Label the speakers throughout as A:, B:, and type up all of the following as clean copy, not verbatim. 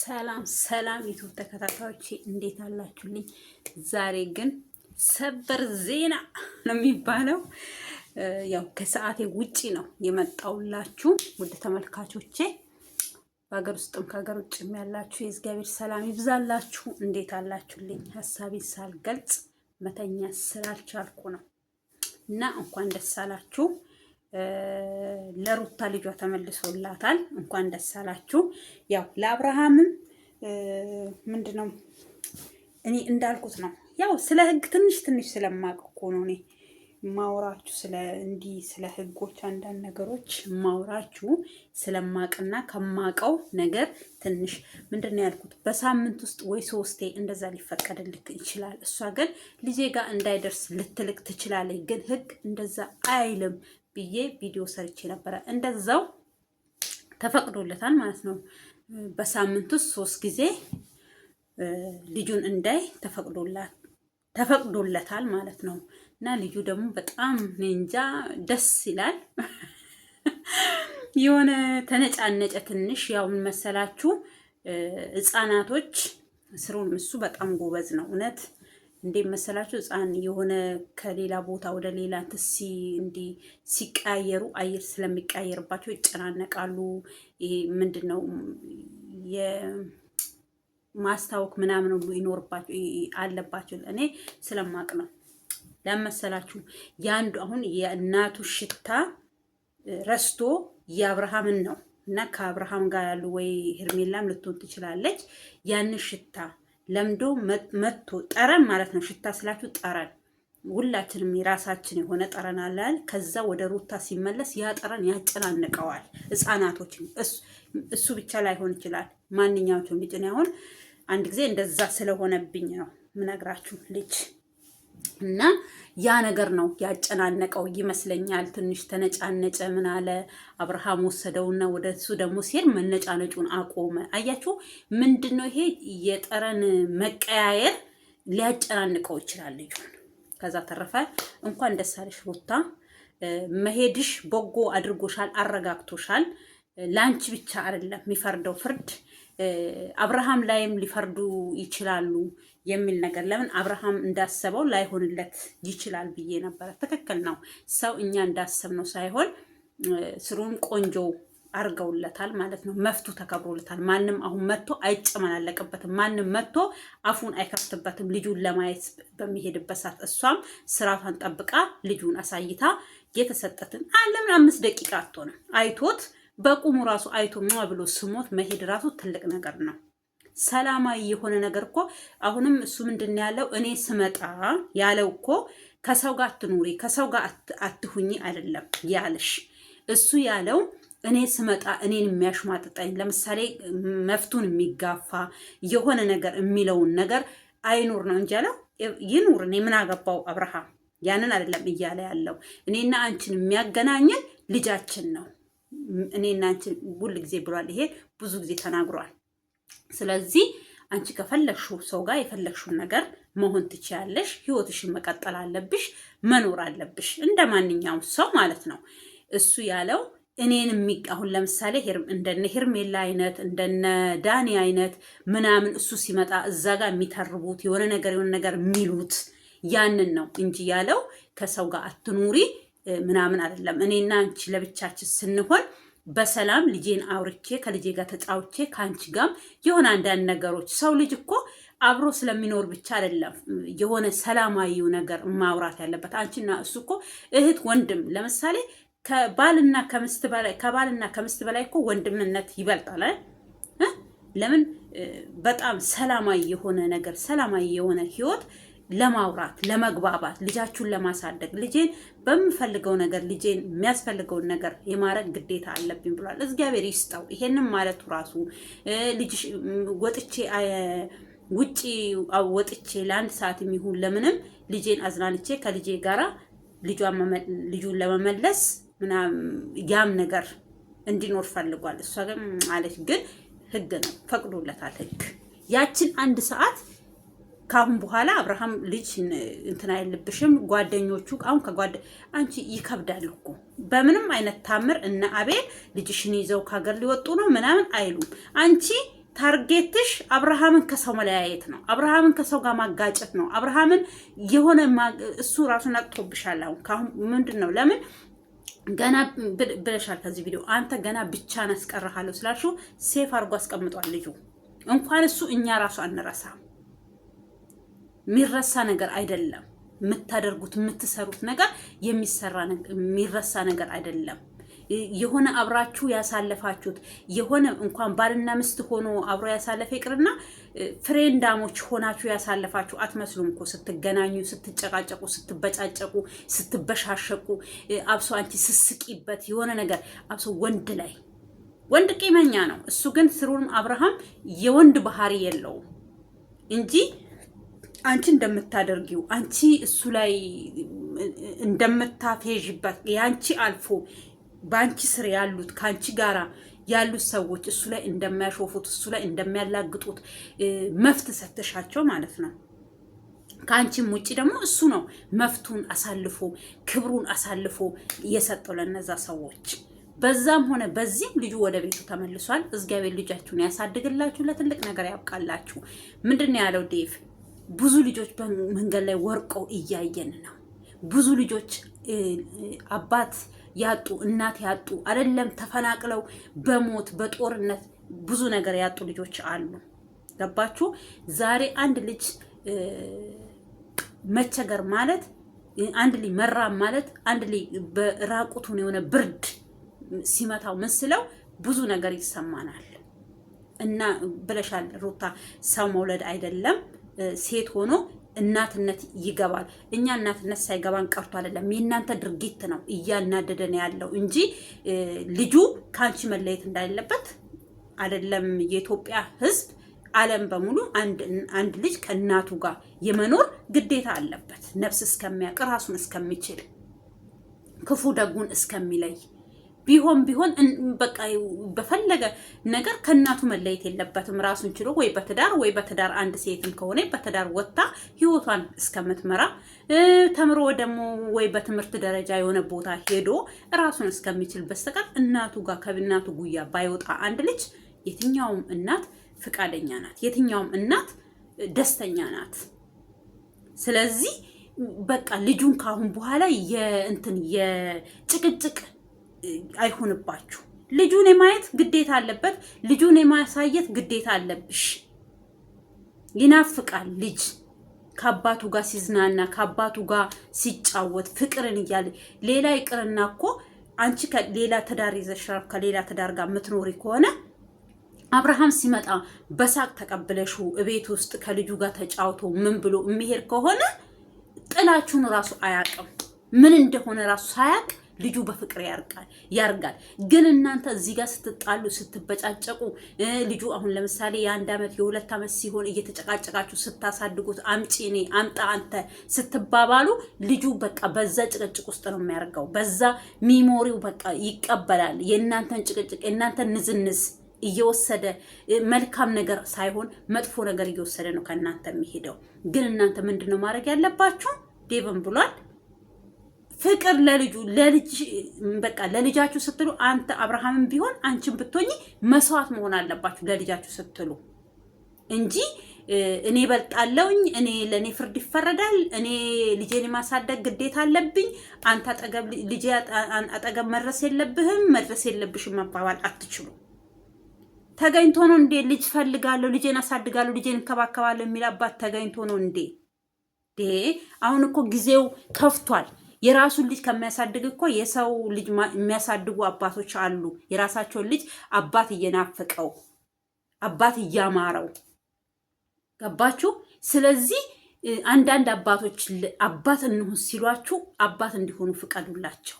A: ሰላም ሰላም ዩቲዩብ ተከታታዮች እንዴት አላችሁልኝ? ዛሬ ግን ሰበር ዜና ነው የሚባለው። ያው ከሰዓቴ ውጪ ነው የመጣውላችሁ ውድ ተመልካቾቼ። በሀገር ውስጥም ከሀገር ውጭም ያላችሁ የእግዚአብሔር ሰላም ይብዛላችሁ። እንዴት አላችሁልኝ? ሀሳቤን ሳልገልጽ መተኛ ስላልቻልኩ ነው እና እንኳን ደስ አላችሁ። ለሩታ ልጇ ተመልሶላታል። እንኳን ደስ አላችሁ። ያው ለአብርሃምም ምንድነው እኔ እንዳልኩት ነው። ያው ስለ ህግ ትንሽ ስለማውቅ እኮ ነው እኔ ማውራችሁ ስለ ህጎች አንዳንድ ነገሮች ማውራችሁ ስለማቅና ከማቀው ነገር ትንሽ ምንድነው ያልኩት በሳምንት ውስጥ ወይ 3 እንደዛ ሊፈቀድልክ ይችላል። እሷ ግን ልጄ ጋር እንዳይደርስ ልትልክ ትችላለች። ግን ህግ እንደዛ አይልም ብዬ ቪዲዮ ሰርቼ ነበረ። እንደዛው ተፈቅዶለታል ማለት ነው። በሳምንት ውስጥ 3 ጊዜ ልጁን እንዳይ ተፈቅዶለታል ማለት ነው። እና ልጁ ደግሞ በጣም እንጃ ደስ ይላል። የሆነ ተነጫነጨ ትንሽ። ያው ምን መሰላችሁ ህፃናቶች ስሩን እሱ በጣም ጎበዝ ነው እውነት። እንዴት መሰላችሁ ህፃን የሆነ ከሌላ ቦታ ወደ ሌላ ሲቀያየሩ አየር ስለሚቀያየርባቸው ይጨናነቃሉ። ይሄ ምንድነው የማስታወክ ምናምን ሁሉ ይኖርባቸው አለባቸው። እኔ ስለማቅ ነው ለመሰላችሁ ያንዱ አሁን የእናቱ ሽታ ረስቶ የአብርሃምን ነው እና ከአብርሃም ጋር ያሉ ወይ ሄርሜላም ልትሆን ትችላለች። ያን ሽታ ለምዶ መጥቶ ጠረን ማለት ነው። ሽታ ስላችሁ ጠረን ሁላችንም የራሳችን የሆነ ጠረን አለን። ከዛ ወደ ሩታ ሲመለስ ያ ጠረን ያጨናንቀዋል ህፃናቶችን። እሱ ብቻ ላይሆን ይችላል ማንኛውም ልጅ ነው። አሁን አንድ ጊዜ እንደዛ ስለሆነብኝ ነው ምነግራችሁ ልጅ እና ያ ነገር ነው ያጨናነቀው ይመስለኛል። ትንሽ ተነጫነጨ። ምን አለ አብርሃም ወሰደውና ወደ እሱ ደግሞ ሲሄድ መነጫነጩን አቆመ። አያችሁ ምንድነው ይሄ የጠረን መቀያየር ሊያጨናንቀው ይችላል ልጁን። ከዛ ተረፈ እንኳን ደስ አለሽ ሩታ፣ መሄድሽ በጎ አድርጎሻል፣ አረጋግቶሻል። ላንቺ ብቻ አይደለም የሚፈርደው ፍርድ አብርሃም ላይም ሊፈርዱ ይችላሉ የሚል ነገር። ለምን አብርሃም እንዳሰበው ላይሆንለት ይችላል ብዬ ነበረ። ትክክል ነው። ሰው እኛ እንዳሰብነው ሳይሆን ስሩን ቆንጆ አርገውለታል ማለት ነው። መፍቱ ተከብሮለታል። ማንም አሁን መጥቶ አይጨመላለቅበትም። ማንም መጥቶ አፉን አይከፍትበትም ልጁን ለማየት በሚሄድበት ሰዓት። እሷም ስራቷን ጠብቃ ልጁን አሳይታ የተሰጠትን ለምን 5 ደቂቃ አትሆንም አይቶት በቁሙ ራሱ አይቶ ብሎ ስሞት መሄድ ራሱ ትልቅ ነገር ነው። ሰላማዊ የሆነ ነገር እኮ አሁንም እሱ ምንድን ያለው እኔ ስመጣ ያለው እኮ ከሰው ጋር አትኑሪ ከሰው ጋር አትሁኚ አይደለም ያለሽ። እሱ ያለው እኔ ስመጣ እኔን የሚያሽማጥጠኝ ለምሳሌ መፍቱን የሚጋፋ የሆነ ነገር የሚለውን ነገር አይኑር ነው እንጂ ያለው ይኑር እኔ ምን አገባው አብርሃም ያንን አይደለም እያለ ያለው። እኔና አንቺን የሚያገናኘን ልጃችን ነው። እኔና አንቺ ሁሉ ጊዜ ብሏል። ይሄ ብዙ ጊዜ ተናግሯል። ስለዚህ አንቺ ከፈለግሽው ሰው ጋር የፈለግሽውን ነገር መሆን ትችያለሽ። ህይወትሽን መቀጠል አለብሽ፣ መኖር አለብሽ እንደ ማንኛውም ሰው ማለት ነው። እሱ ያለው እኔን አሁን ለምሳሌ እንደነ ሄርሜላ አይነት እንደነ ዳኒ አይነት ምናምን እሱ ሲመጣ እዛ ጋር የሚተርቡት የሆነ ነገር የሚሉት ያንን ነው እንጂ ያለው ከሰው ጋር አትኑሪ ምናምን አይደለም። እኔና አንቺ ለብቻችን ስንሆን በሰላም ልጄን አውርቼ ከልጄ ጋር ተጫውቼ ከአንቺ ጋር የሆነ አንዳንድ ነገሮች ሰው ልጅ እኮ አብሮ ስለሚኖር ብቻ አይደለም የሆነ ሰላማዊው ነገር ማውራት ያለበት። አንቺና እሱ እኮ እህት ወንድም፣ ለምሳሌ ከባልና ከምስት በላይ እኮ ወንድምነት ይበልጣል። ለምን በጣም ሰላማዊ የሆነ ነገር ሰላማዊ የሆነ ህይወት ለማውራት ለመግባባት ልጃችሁን ለማሳደግ ልጄን በምፈልገው ነገር ልጄን የሚያስፈልገውን ነገር የማረግ ግዴታ አለብኝ ብሏል። እግዚአብሔር ይስጠው። ይሄንን ማለቱ ራሱ ልጅ ወጥቼ ለ1 ሰዓት የሚሆን ለምንም ልጄን አዝናንቼ ከልጄ ጋራ ልጁን ለመመለስ ምናምን ያም ነገር እንዲኖር ፈልጓል። እሷ ግን ማለት ግን ህግ ነው ፈቅዶለታል ህግ። ያችን 1 ሰዓት ካሁን በኋላ አብርሃም ልጅ እንትና አይልብሽም። ጓደኞቹ አሁን አንቺ ይከብዳል እኮ በምንም አይነት ታምር እና አቤል ልጅሽን ይዘው ካገር ሊወጡ ነው ምናምን አይሉም። አንቺ ታርጌትሽ አብርሃምን ከሰው መለያየት ነው። አብርሃምን ከሰው ጋር ማጋጨት ነው። አብርሃምን የሆነ እሱ ራሱን አጥቶብሻል። አሁን ምንድን ነው ለምን ገና ብለሻል ከዚህ ቪዲዮ አንተ ገና ብቻን አስቀርሃለሁ ስላልሽው ሴፍ አድርጎ አስቀምጧል ልጁ። እንኳን እሱ እኛ ራሱ አንረሳም። የሚረሳ ነገር አይደለም። የምታደርጉት የምትሰሩት ነገር የሚረሳ ነገር አይደለም። የሆነ አብራችሁ ያሳለፋችሁት የሆነ እንኳን ባልና ሚስት ሆኖ አብሮ ያሳለፈ ይቅርና ፍሬንዳሞች ሆናችሁ ያሳለፋችሁ አትመስሉም እኮ ስትገናኙ፣ ስትጨቃጨቁ፣ ስትበጫጨቁ፣ ስትበሻሸቁ፣ አብሶ አንቺ ስስቂበት የሆነ ነገር አብሶ ወንድ ቂመኛ ነው። እሱ ግን ስሩን አብርሃም የወንድ ባህሪ የለውም እንጂ አንቺ እንደምታደርጊው አንቺ እሱ ላይ እንደምታፌዥበት ያንቺ አልፎ ባንቺ ስር ያሉት ካንቺ ጋራ ያሉት ሰዎች እሱ ላይ እንደሚያሾፉት እሱ ላይ እንደሚያላግጡት መፍት ሰተሻቸው ማለት ነው። ካንቺም ውጪ ደግሞ እሱ ነው መፍቱን አሳልፎ ክብሩን አሳልፎ እየሰጠው ለነዛ ሰዎች። በዛም ሆነ በዚህም ልጁ ወደ ቤቱ ተመልሷል። እግዚአብሔር ልጃችሁን ያሳድግላችሁ፣ ለትልቅ ነገር ያብቃላችሁ። ምንድነው ያለው ዴቭ? ብዙ ልጆች በመንገድ ላይ ወርቀው እያየን ነው። ብዙ ልጆች አባት ያጡ እናት ያጡ አይደለም ተፈናቅለው በሞት በጦርነት ብዙ ነገር ያጡ ልጆች አሉ። ገባችሁ? ዛሬ አንድ ልጅ መቸገር ማለት አንድ ልጅ መራም ማለት አንድ ልጅ በራቁቱን የሆነ ብርድ ሲመታው መስለው ብዙ ነገር ይሰማናል። እና ብለሻል ሩታ፣ ሰው መውለድ አይደለም ሴት ሆኖ እናትነት ይገባል። እኛ እናትነት ሳይገባን ቀርቶ አይደለም፣ የእናንተ ድርጊት ነው እያናደደን ያለው እንጂ ልጁ ካንቺ መለየት እንዳለበት አይደለም። የኢትዮጵያ ሕዝብ ዓለም በሙሉ አንድ ልጅ ከእናቱ ጋር የመኖር ግዴታ አለበት፣ ነፍስ እስከሚያውቅ ራሱን እስከሚችል ክፉ ደጉን እስከሚለይ ቢሆን በቃ በፈለገ ነገር ከእናቱ መለየት የለበትም። ራሱን ችሎ ወይ በትዳር አንድ ሴትም ከሆነ በትዳር ወጥታ ህይወቷን እስከምትመራ ተምሮ ደግሞ ወይ በትምህርት ደረጃ የሆነ ቦታ ሄዶ ራሱን እስከሚችል በስተቀር እናቱ ጋር ከእናቱ ጉያ ባይወጣ አንድ ልጅ የትኛውም እናት ፍቃደኛ ናት፣ የትኛውም እናት ደስተኛ ናት። ስለዚህ በቃ ልጁን ካሁን በኋላ የጭቅጭቅ አይሆንባችሁ። ልጁን የማየት ግዴታ አለበት፣ ልጁን የማሳየት ግዴታ አለብሽ። ይናፍቃል ልጅ ከአባቱ ጋር ሲዝናና ከአባቱ ጋር ሲጫወት ፍቅርን እያለ ሌላ ይቅርና እኮ አንቺ ከሌላ ትዳር ይዘሽ ከሌላ ትዳር ጋር የምትኖሪ ከሆነ አብርሃም ሲመጣ በሳቅ ተቀብለሹ እቤት ውስጥ ከልጁ ጋር ተጫውቶ ምን ብሎ የሚሄድ ከሆነ ጥላችሁን ራሱ አያውቅም። ምን እንደሆነ ራሱ ሳያውቅ ልጁ በፍቅር ያርጋል። ግን እናንተ እዚህ ጋር ስትጣሉ ስትበጫጨቁ ልጁ አሁን ለምሳሌ የ1 ዓመት የ2 ዓመት ሲሆን እየተጨቃጨቃችሁ ስታሳድጉት አምጪ እኔ አምጣ አንተ ስትባባሉ ልጁ በቃ በዛ ጭቅጭቅ ውስጥ ነው የሚያርገው። በዛ ሚሞሪው በቃ ይቀበላል። የእናንተን ጭቅጭቅ የእናንተን ንዝንዝ እየወሰደ መልካም ነገር ሳይሆን መጥፎ ነገር እየወሰደ ነው ከእናንተ የሚሄደው። ግን እናንተ ምንድነው ማድረግ ያለባችሁ? ዴቭን ብሏል ፍቅር በቃ ለልጃችሁ ስትሉ አንተ አብርሃምን ቢሆን አንቺን ብትሆኚ መስዋዕት መሆን አለባችሁ ለልጃችሁ ስትሉ እንጂ እኔ በልጣለውኝ እኔ ለኔ ፍርድ ይፈረዳል እኔ ልጄን ማሳደግ ግዴታ አለብኝ አንተ ልጄ አጠገብ መድረስ የለብሽም መባባል አትችሉ። ተገኝቶ ነው እንዴ ልጅ ፈልጋለሁ ልጄን አሳድጋለሁ ልጄን እንከባከባለሁ የሚል አባት ተገኝቶ ነው እንዴ? አሁን እኮ ጊዜው ከፍቷል። የራሱን ልጅ ከሚያሳድግ እኮ የሰው ልጅ የሚያሳድጉ አባቶች አሉ። የራሳቸውን ልጅ አባት እየናፈቀው አባት እያማረው ገባችሁ? ስለዚህ አንዳንድ አባቶች አባት እንሁን ሲሏችሁ አባት እንዲሆኑ ፍቀዱላቸው፣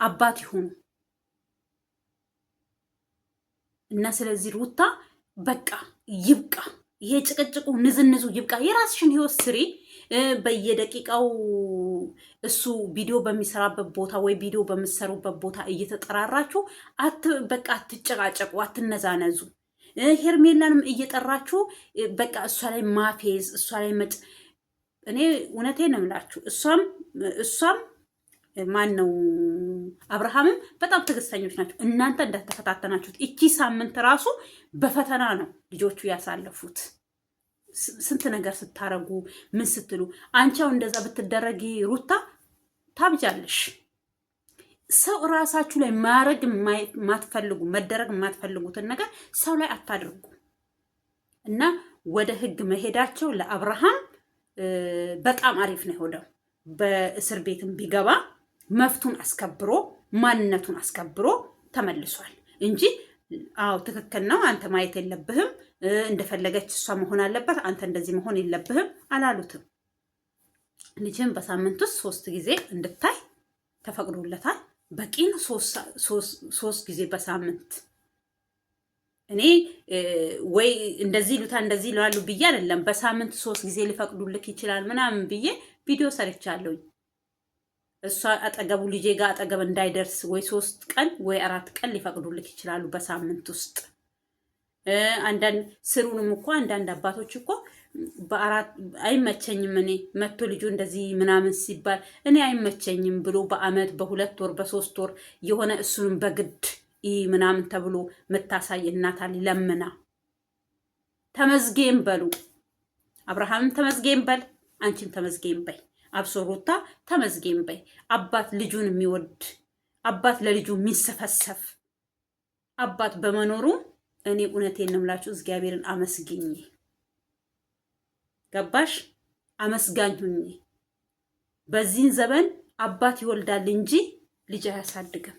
A: አባት ይሁኑ እና ስለዚህ ሩታ በቃ ይብቃ፣ ይሄ ጭቅጭቁ ንዝንዙ ይብቃ። የራስሽን ህይወት ስሪ። በየደቂቃው እሱ ቪዲዮ በሚሰራበት ቦታ ወይ ቪዲዮ በምትሰሩበት ቦታ እየተጠራራችሁ በቃ አትጨቃጨቁ፣ አትነዛነዙ። ሄርሜላንም እየጠራችሁ በቃ እሷ ላይ ማፌዝ እሷ ላይ እኔ እውነቴን ነው የምላችሁ። እሷም ማን ነው አብርሃምም በጣም ትዕግስተኞች ናቸው። እናንተ እንደተፈታተናችሁት እቺ ሳምንት ራሱ በፈተና ነው ልጆቹ ያሳለፉት። ስንት ነገር ስታረጉ ምን ስትሉ፣ አንቻው እንደዛ ብትደረጊ ሩታ ታብጃለሽ። ሰው ራሳችሁ ላይ ማድረግ የማትፈልጉ መደረግ የማትፈልጉትን ነገር ሰው ላይ አታድርጉ እና ወደ ህግ መሄዳቸው ለአብርሃም በጣም አሪፍ ነው የሆነው። በእስር ቤትም ቢገባ መፍቱን አስከብሮ ማንነቱን አስከብሮ ተመልሷል እንጂ አዎ ትክክል ነው፣ አንተ ማየት የለብህም፣ እንደፈለገች እሷ መሆን አለበት፣ አንተ እንደዚህ መሆን የለብህም አላሉትም። ልጅን በሳምንት ውስጥ 3 ጊዜ እንድታይ ተፈቅዶለታል። በቂ ነው። 3 ጊዜ በሳምንት እኔ ወይ እንደዚህ ሉታ እንደዚህ ይላሉ ብዬ አይደለም። በሳምንት 3 ጊዜ ሊፈቅዱልክ ይችላል ምናምን ብዬ ቪዲዮ ሰርቻለሁ። እሷ አጠገቡ ልጄ ጋር አጠገብ እንዳይደርስ ወይ 3 ቀን ወይ 4 ቀን ሊፈቅዱልክ ይችላሉ በሳምንት ውስጥ። አንዳንድ ስሩንም እኮ አንዳንድ አባቶች እኮ በ4 አይመቸኝም እኔ መቶ ልጁ እንደዚህ ምናምን ሲባል እኔ አይመቸኝም ብሎ በአመት በ2 ወር በ3 ወር የሆነ እሱንም በግድ ምናምን ተብሎ መታሳይ እናታል ለምና ተመዝጌም በሉ። አብርሃምም ተመዝጌም በል፣ አንቺም ተመዝጌም በይ፣ አብሶ ሩታ ተመዝጌም በይ። አባት ልጁን የሚወድ አባት ለልጁ የሚሰፈሰፍ አባት በመኖሩ እኔ እውነቴን ነው የምላችሁ እግዚአብሔርን አመስግኝ። ገባሽ? አመስጋኝ ሁኚ። በዚህን ዘመን አባት ይወልዳል እንጂ ልጅ አያሳድግም።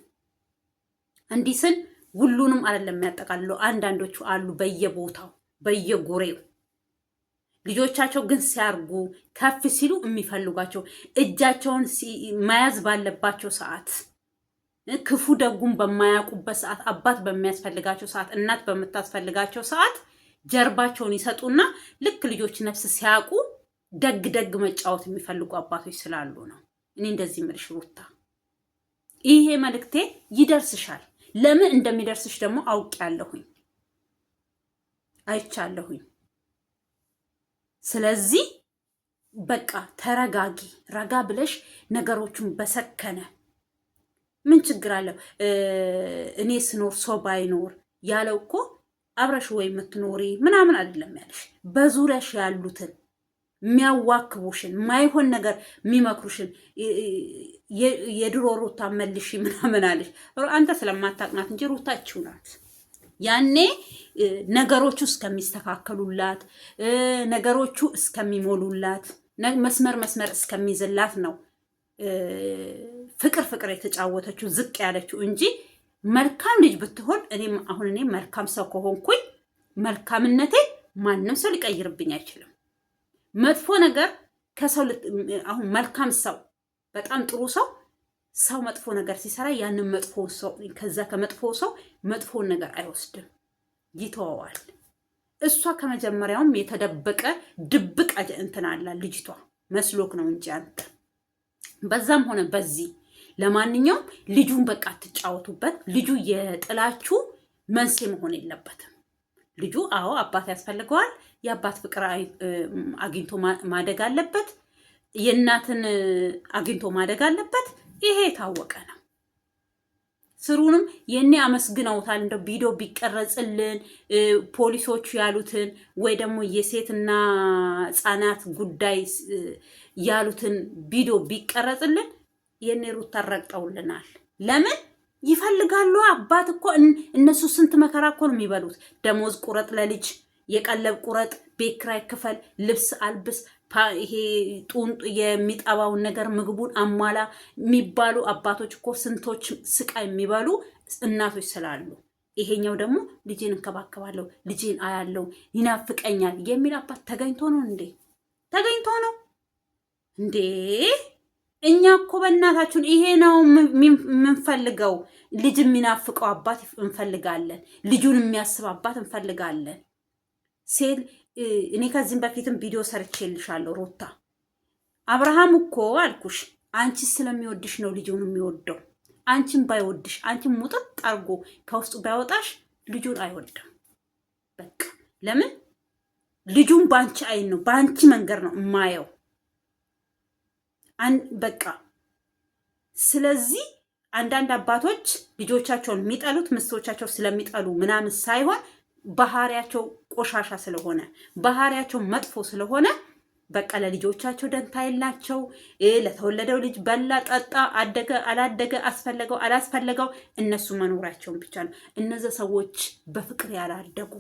A: እንዲህ ስል ሁሉንም አይደለም የሚያጠቃልለው። አንዳንዶቹ አሉ በየቦታው በየጉሬው ልጆቻቸው ግን ሲያርጉ ከፍ ሲሉ የሚፈልጓቸው እጃቸውን መያዝ ባለባቸው ሰዓት፣ ክፉ ደጉም በማያውቁበት ሰዓት፣ አባት በሚያስፈልጋቸው ሰዓት፣ እናት በምታስፈልጋቸው ሰዓት ጀርባቸውን ይሰጡና ልክ ልጆች ነፍስ ሲያውቁ ደግ ደግ መጫወት የሚፈልጉ አባቶች ስላሉ ነው። እኔ እንደዚህ ምልሽ ሩታ፣ ይሄ መልእክቴ ይደርስሻል። ለምን እንደሚደርስሽ ደግሞ አውቄያለሁኝ፣ አይቻለሁኝ። ስለዚህ በቃ ተረጋጊ፣ ረጋ ብለሽ ነገሮቹን በሰከነ ምን ችግር አለው? እኔ ስኖር ሰው ባይኖር ያለው እኮ አብረሽ ወይ የምትኖሪ ምናምን አይደለም ያለሽ። በዙሪያሽ ያሉትን የሚያዋክቡሽን ማይሆን ነገር የሚመክሩሽን የድሮ ሩታ መልሽ ምናምን አለሽ። አንተ ስለማታቅናት እንጂ ሩታ እችው ናት። ያኔ ነገሮቹ እስከሚስተካከሉላት ነገሮቹ እስከሚሞሉላት መስመር እስከሚይዝላት ነው ፍቅር የተጫወተችው ዝቅ ያለችው እንጂ መልካም ልጅ ብትሆን እኔ መልካም ሰው ከሆንኩኝ መልካምነቴ ማንም ሰው ሊቀይርብኝ አይችልም። መጥፎ ነገር ከሰው አሁን መልካም ሰው በጣም ጥሩ ሰው መጥፎ ነገር ሲሰራ ያንን መጥፎ ሰው ከዛ ከመጥፎ ሰው መጥፎን ነገር አይወስድም፣ ይተወዋል። እሷ ከመጀመሪያውም የተደበቀ ድብቅ እንትን አላት ልጅቷ መስሎክ ነው እንጂ አንተ በዛም ሆነ በዚህ ለማንኛውም ልጁን በቃ ትጫወቱበት። ልጁ የጥላችሁ መንስኤ መሆን የለበትም። ልጁ አዎ አባት ያስፈልገዋል። የአባት ፍቅር አግኝቶ ማደግ አለበት። የእናትን አግኝቶ ማደግ አለበት። ይሄ የታወቀ ነው። ስሩንም የኔ አመስግነውታል። እንደው ቪዲዮ ቢቀረጽልን ፖሊሶቹ ያሉትን ወይ ደግሞ የሴትና ህጻናት ጉዳይ ያሉትን ቪዲዮ ቢቀረጽልን የኔ ሩታ ረግጠውልናል። ለምን ይፈልጋሉ? አባት እኮ እነሱ ስንት መከራ እኮ ነው የሚበሉት። ደሞዝ ቁረጥ፣ ለልጅ የቀለብ ቁረጥ፣ ቤት ኪራይ ክፈል፣ ልብስ አልብስ፣ ይሄ ጡንጡ የሚጠባውን ነገር ምግቡን አሟላ የሚባሉ አባቶች እኮ ስንቶች ስቃይ የሚበሉ እናቶች ስላሉ፣ ይሄኛው ደግሞ ልጄን እንከባከባለሁ፣ ልጄን አያለው፣ ይናፍቀኛል የሚል አባት ተገኝቶ ነው እንዴ? ተገኝቶ ነው እንዴ? እኛ እኮ በእናታችን ይሄ ነው የምንፈልገው። ልጅ የሚናፍቀው አባት እንፈልጋለን። ልጁን የሚያስብ አባት እንፈልጋለን። እኔ ከዚህም በፊትም ቪዲዮ ሰርቼልሻለሁ ሩታ። አብርሃም እኮ አልኩሽ አንቺ ስለሚወድሽ ነው ልጁን የሚወደው። አንቺን ባይወድሽ አንቺን ሙጥጥ አርጎ ከውስጡ ባይወጣሽ ልጁን አይወድም። በቃ ለምን? ልጁን ባንቺ አይን ነው ባንቺ መንገድ ነው የማየው። በቃ ስለዚህ አንዳንድ አባቶች ልጆቻቸውን የሚጠሉት ሚስቶቻቸው ስለሚጠሉ ምናምን ሳይሆን ባህሪያቸው ቆሻሻ ስለሆነ ባህሪያቸው መጥፎ ስለሆነ በቃ ለልጆቻቸው ደንታ የላቸው። ለተወለደው ልጅ በላ ጠጣ፣ አደገ አላደገ፣ አስፈለገው አላስፈለገው እነሱ መኖራቸውን ብቻ ነው። እነዚህ ሰዎች በፍቅር ያላደጉ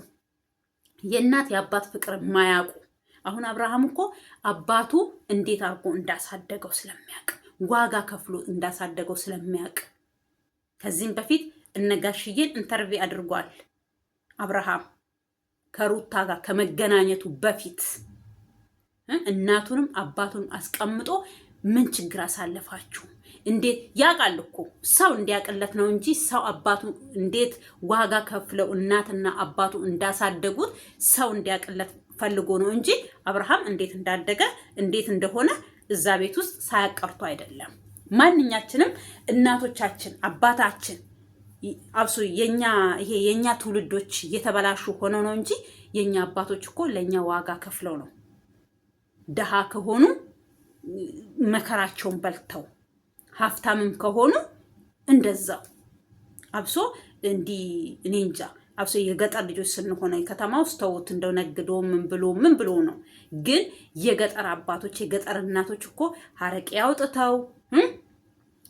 A: የእናት የአባት ፍቅር የማያውቁ። አሁን አብርሃም እኮ አባቱ እንዴት አድርጎ እንዳሳደገው ስለሚያውቅ ዋጋ ከፍሎ እንዳሳደገው ስለሚያውቅ ከዚህም በፊት እነጋሽዬን ኢንተርቪው አድርጓል። አብርሃም ከሩታ ጋር ከመገናኘቱ በፊት እናቱንም አባቱንም አስቀምጦ ምን ችግር አሳለፋችሁ? እንዴት ያውቃል እኮ ሰው እንዲያቅለት ነው እንጂ ሰው አባቱ እንዴት ዋጋ ከፍለው እናትና አባቱ እንዳሳደጉት ሰው እንዲያቅለት ፈልጎ ነው እንጂ አብርሃም እንዴት እንዳደገ እንዴት እንደሆነ እዛ ቤት ውስጥ ሳያቀርቶ አይደለም። ማንኛችንም እናቶቻችን አባታችን አብሶ የኛ ትውልዶች እየተበላሹ ሆነው ነው እንጂ የኛ አባቶች እኮ ለኛ ዋጋ ከፍለው ነው። ደሃ ከሆኑ መከራቸውን በልተው ሀብታምም ከሆኑ እንደዛው። አብሶ እንዲህ እኔ እንጃ አብሶ የገጠር ልጆች ስንሆነ ከተማ ውስጥ ተውት እንደው ነግዶ ምን ብሎ ነው። ግን የገጠር አባቶች የገጠር እናቶች እኮ ሀረቄ አውጥተው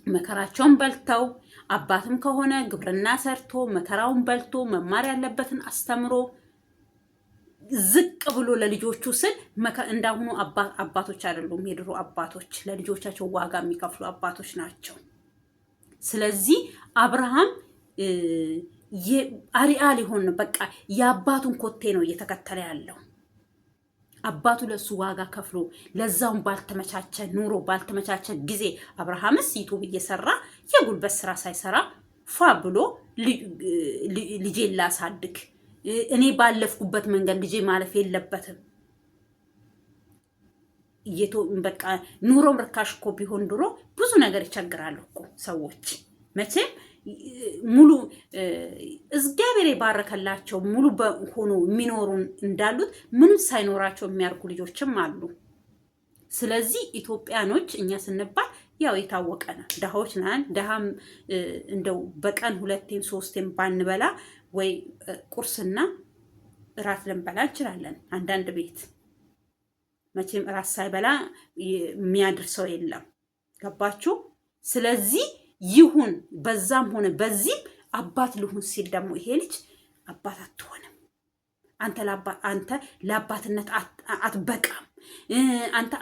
A: መከራቸውን በልተው አባትም ከሆነ ግብርና ሰርቶ መከራውን በልቶ መማር ያለበትን አስተምሮ ዝቅ ብሎ ለልጆቹ ስል እንዳሁኑ አባቶች አይደሉም። የድሮ አባቶች ለልጆቻቸው ዋጋ የሚከፍሉ አባቶች ናቸው። ስለዚህ አብርሃም አሪያ ሊሆን በቃ የአባቱን ኮቴ ነው እየተከተለ ያለው። አባቱ ለሱ ዋጋ ከፍሎ ለዛውን ባልተመቻቸ ኑሮ ባልተመቻቸ ጊዜ አብርሃምስ ዩቲዩብ እየሰራ የጉልበት ስራ ሳይሰራ ፏ ብሎ ልጄን ላሳድግ እኔ ባለፍኩበት መንገድ ልጄ ማለፍ የለበትም። በቃ ኑሮም ርካሽ እኮ ቢሆን ድሮ ብዙ ነገር ይቸግራሉ እኮ ሰዎች። መቼም ሙሉ እግዚአብሔር የባረከላቸው ሙሉ ሆኖ የሚኖሩ እንዳሉት ምንም ሳይኖራቸው የሚያርጉ ልጆችም አሉ። ስለዚህ ኢትዮጵያኖች እኛ ስንባል ያው የታወቀ ነው። ድሃዎች ነን። ድሃም እንደው በቀን 2 3 ባንበላ ወይ ቁርስና እራት ልንበላ እንችላለን። አንዳንድ ቤት መቼም እራት ሳይበላ የሚያድር ሰው የለም። ገባችሁ? ስለዚህ ይሁን በዛም ሆነ በዚህም አባት ልሁን ሲል ደግሞ ይሄ ልጅ አባት አትሆንም። አንተ ለአባትነት አትበቃም። አንተ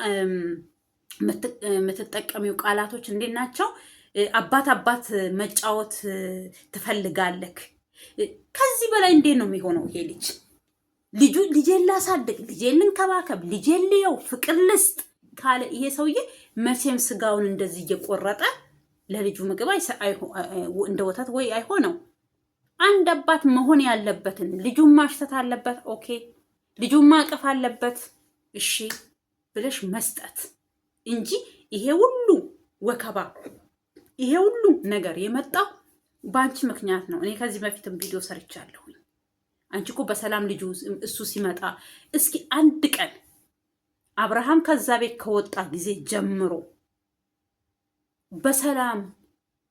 A: የምትጠቀሚው ቃላቶች እንዴት ናቸው? አባት መጫወት ትፈልጋለህ። ከዚህ በላይ እንዴት ነው የሚሆነው? ይሄ ልጄን ላሳድግ፣ ልጄን ልንከባከብ፣ ልጄን ልየው፣ ፍቅር ልስጥ ካለ ይሄ ሰውዬ መቼም ስጋውን እንደዚህ እየቆረጠ ለልጁ ምግብ እንደ ወተት ወይ አይሆነው። አንድ አባት መሆን ያለበትን ልጁን ማሽተት አለበት። ኦኬ፣ ልጁን ማቀፍ አለበት። እሺ ብለሽ መስጠት እንጂ ይሄ ሁሉ ወከባ ይሄ ሁሉ ነገር የመጣው በአንቺ ምክንያት ነው። እኔ ከዚህ በፊትም ቪዲዮ ሰርቻለሁኝ። አንቺ እኮ በሰላም ልጁ እሱ ሲመጣ እስኪ አንድ ቀን አብርሃም ከዛ ቤት ከወጣ ጊዜ ጀምሮ በሰላም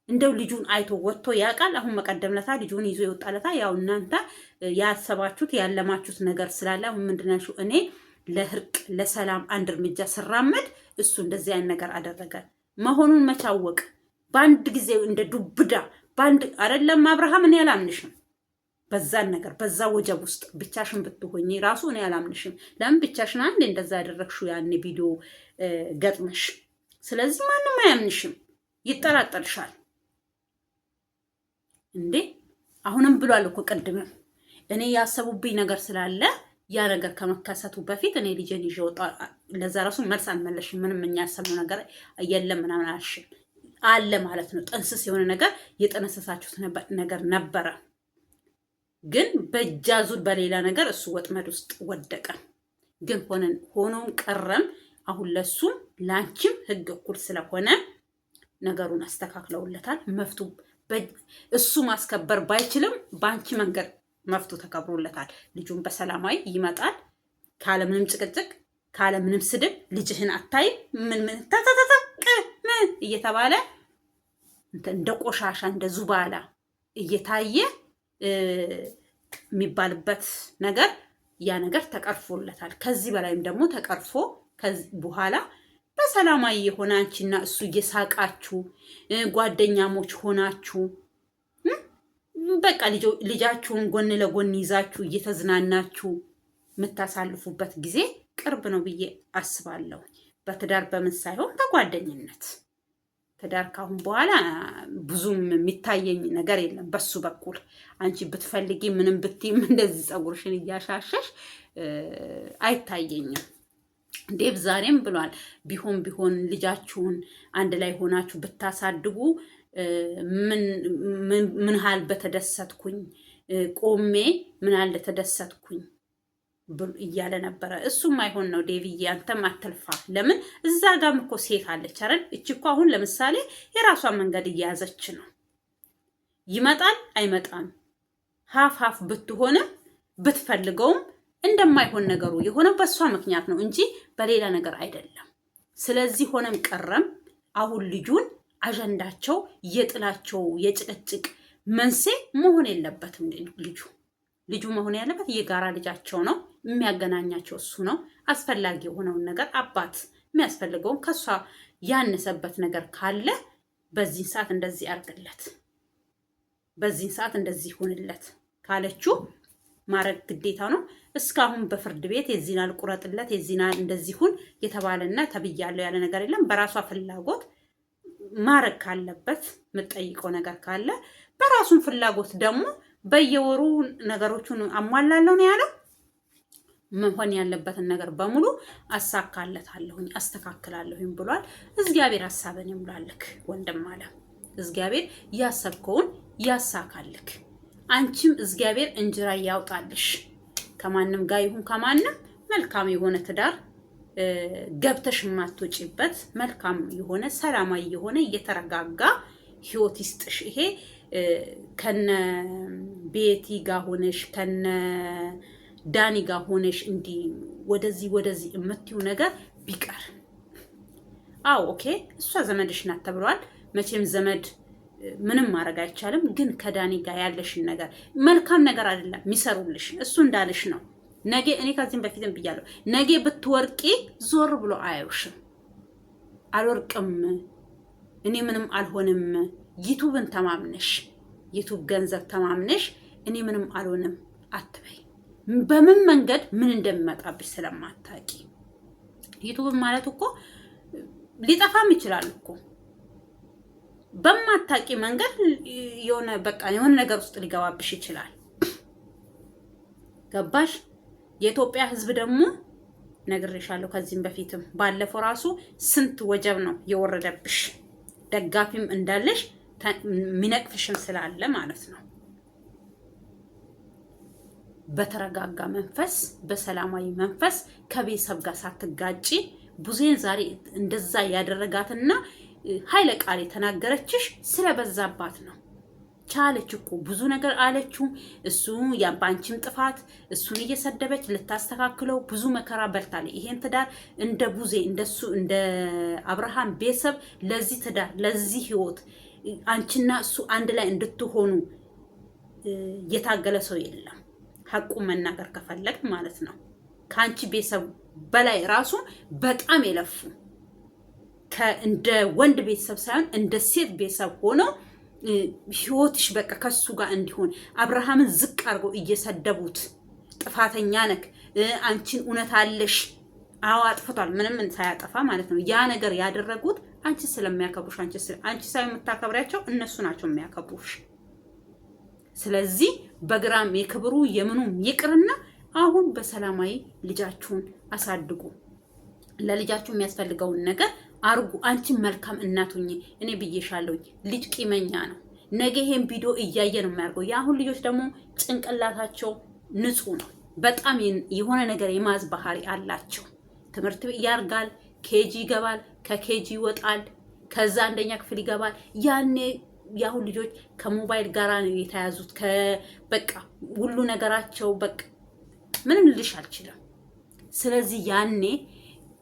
A: እንደው ልጁን አይቶ ወጥቶ ያውቃል? አሁን መቀደም ለታ ልጁን ይዞ ይወጣለታ። ያው እናንተ ያሰባችሁት ያለማችሁት ነገር ስላለ አሁን ምንድነው እኔ ለህርቅ ለሰላም አንድ እርምጃ ስራመድ እሱ እንደዚህ አይነት ነገር አደረገ መሆኑን መቻወቅ በአንድ ጊዜ እንደ ዱብዳ ባንድ አይደለም። አብርሃም እኔ አላምንሽም በዛን ነገር በዛ ወጀብ ውስጥ ብቻሽን ብትሆኚ ራሱ እኔ አላምንሽም። ለምን ብቻሽን አንዴ እንደዛ ያደረግሽው ያኔ ቪዲዮ ገጥመሽ። ስለዚህ ማንም አያምንሽም፣ ይጠራጠርሻል እንዴ። አሁንም ብሏል እኮ ቅድም እኔ ያሰቡብኝ ነገር ስላለ ያ ነገር ከመከሰቱ በፊት እኔ ልጄን ይዤ ወጣ። ለዛ ራሱ መልስ አልመለሽም። ምንም እኛ ያሰብነው ነገር የለም ምናምን አልሽም አለ ማለት ነው። ጥንስስ የሆነ ነገር የጠነሰሳችሁት ነገር ነበረ። ግን በእጃዙር በሌላ ነገር እሱ ወጥመድ ውስጥ ወደቀ። ግን ሆኖም ቀረም አሁን ለሱም ላንቺም ህግ እኩል ስለሆነ ነገሩን አስተካክለውለታል። መፍቱ እሱ ማስከበር ባይችልም በአንቺ መንገድ መፍቱ ተከብሮለታል። ልጁን በሰላማዊ ይመጣል ካለምንም ጭቅጭቅ ካለምንም ስድብ። ልጅህን አታይም ምን እየተባለ እንደ ቆሻሻ እንደ ዙባላ እየታየ የሚባልበት ነገር ያ ነገር ተቀርፎለታል። ከዚህ በላይም ደግሞ ተቀርፎ ከዚህ በኋላ በሰላማዊ የሆነ አንቺና እሱ እየሳቃችሁ ጓደኛሞች ሆናችሁ በቃ ልጃችሁን ጎን ለጎን ይዛችሁ እየተዝናናችሁ የምታሳልፉበት ጊዜ ቅርብ ነው ብዬ አስባለሁ። በትዳር በምን ሳይሆን በጓደኝነት። ትዳር ካሁን በኋላ ብዙም የሚታየኝ ነገር የለም በሱ በኩል። አንቺ ብትፈልጊ ምንም ብትይም እንደዚህ ፀጉርሽን እያሻሸሽ አይታየኝም። ዴቭ ዛሬም ብሏል፣ ቢሆን ልጃችሁን አንድ ላይ ሆናችሁ ብታሳድጉ ምን ያህል በተደሰትኩኝ፣ ቆሜ ምን ያህል ተደሰትኩኝ እያለ ነበረ። እሱም አይሆን ነው ዴቪዬ፣ አንተም አትልፋ። ለምን እዛ ጋም እኮ ሴት አለች አይደል? እቺ እኮ አሁን ለምሳሌ የራሷን መንገድ እየያዘች ነው። ይመጣል አይመጣም ሀፍ ብትሆንም ብትፈልገውም እንደማይሆን ነገሩ የሆነው በእሷ ምክንያት ነው እንጂ በሌላ ነገር አይደለም። ስለዚህ ሆነም ቀረም አሁን ልጁን አጀንዳቸው የጥላቸው የጭቅጭቅ መንስኤ መሆን የለበትም። ልጁ መሆን ያለበት የጋራ ልጃቸው ነው። የሚያገናኛቸው እሱ ነው። አስፈላጊ የሆነውን ነገር አባት የሚያስፈልገውን ከሷ ያነሰበት ነገር ካለ በዚህ ሰዓት እንደዚህ አርግለት፣ በዚህ ሰዓት እንደዚህ ሆንለት ካለችው ማረግ ግዴታ ነው። እስካሁን በፍርድ ቤት የዚናል ቁረጥለት የዚናል እንደዚሁን የተባለና ተብያለው ያለ ነገር የለም። በራሷ ፍላጎት ማረግ ካለበት የምጠይቀው ነገር ካለ በራሱን ፍላጎት ደግሞ በየወሩ ነገሮቹን አሟላለሁ ነው ያለው። መሆን ያለበትን ነገር በሙሉ አሳካለታለሁኝ አስተካክላለሁኝ ብሏል። እግዚአብሔር ሐሳብን ይሙላልክ ወንድም አለ። እግዚአብሔር ያሰብከውን ያሳካልክ። አንቺም እግዚአብሔር እንጀራ ያውጣልሽ። ከማንም ጋር ይሁን ከማንም መልካም የሆነ ትዳር ገብተሽ ማትወጪበት መልካም የሆነ ሰላማዊ የሆነ እየተረጋጋ ህይወት ይስጥሽ። ይሄ ከነ ቤቲ ጋር ሆነሽ ከነ ዳኒ ጋር ሆነሽ እንዲ ወደዚህ የምትዩ ነገር ቢቀር። አዎ ኦኬ፣ እሷ ዘመድሽ ናት ተብሏል። መቼም ዘመድ ምንም ማድረግ አይቻልም። ግን ከዳኒ ጋር ያለሽን ነገር መልካም ነገር አይደለም የሚሰሩልሽ። እሱ እንዳልሽ ነው። ነገ እኔ ከዚህም በፊትም ብያለሁ፣ ነገ ብትወርቂ ዞር ብሎ አያዩሽም። አልወርቅም፣ እኔ ምንም አልሆንም፣ ዩቱብን ተማምነሽ ዩቱብ ገንዘብ ተማምነሽ እኔ ምንም አልሆንም አትበይ። በምን መንገድ ምን እንደሚመጣብሽ ስለማታቂ። ዩቱብ ማለት እኮ ሊጠፋም ይችላል እኮ በማታቂ መንገድ የሆነ በቃ የሆነ ነገር ውስጥ ሊገባብሽ ይችላል። ገባሽ? የኢትዮጵያ ሕዝብ ደግሞ ነግሬሻለሁ ከዚህም በፊትም ባለፈው ራሱ ስንት ወጀብ ነው የወረደብሽ። ደጋፊም እንዳለሽ ሚነቅፍሽም ስላለ ማለት ነው። በተረጋጋ መንፈስ በሰላማዊ መንፈስ ከቤተሰብ ጋር ሳትጋጪ ቡዜን ዛሬ እንደዛ ያደረጋትና ኃይለ ቃል የተናገረችሽ ስለበዛባት ነው። ቻለች እኮ ብዙ ነገር አለችው። እሱ ያባንቺም ጥፋት እሱን እየሰደበች ልታስተካክለው ብዙ መከራ በልታለች። ይሄን ትዳር እንደ ቡዜ እንደሱ እንደ አብርሃም ቤተሰብ ለዚህ ትዳር ለዚህ ህይወት አንቺና እሱ አንድ ላይ እንድትሆኑ የታገለ ሰው የለም። ሐቁ መናገር ከፈለግ ማለት ነው። ከአንቺ ቤተሰብ በላይ ራሱ በጣም የለፉ እንደ ወንድ ቤተሰብ ሳይሆን እንደ ሴት ቤተሰብ ሆኖ ህይወትሽ በቃ ከሱ ጋር እንዲሆን አብርሃምን ዝቅ አድርገው እየሰደቡት ጥፋተኛ ነክ አንቺን እውነት አለሽ። አዎ አጥፍቷል፣ ምንም ሳያጠፋ ማለት ነው። ያ ነገር ያደረጉት አንቺ ስለሚያከብሩሽ አንቺ ሳይሆን የምታከብሪያቸው እነሱ ናቸው የሚያከብሩሽ። ስለዚህ በግራም የክብሩ የምኑም ይቅርና አሁን በሰላማዊ ልጃችሁን አሳድጉ። ለልጃችሁ የሚያስፈልገውን ነገር አርጉ። አንቺ መልካም እናት ሁኚ። እኔ ብዬሻለሁኝ፣ ልጅ ቂመኛ ነው። ነገ ይሄን ቪዲዮ እያየ ነው የሚያርገው። የአሁን ልጆች ደግሞ ጭንቅላታቸው ንጹህ ነው። በጣም የሆነ ነገር የማዝ ባህሪ አላቸው። ትምህርት ያርጋል፣ ኬጂ ይገባል፣ ከኬጂ ይወጣል፣ ከዛ አንደኛ ክፍል ይገባል። ያኔ የአሁን ልጆች ከሞባይል ጋራ ነው የተያዙት። በቃ ሁሉ ነገራቸው በቃ ምንም ልልሽ አልችልም። ስለዚህ ያኔ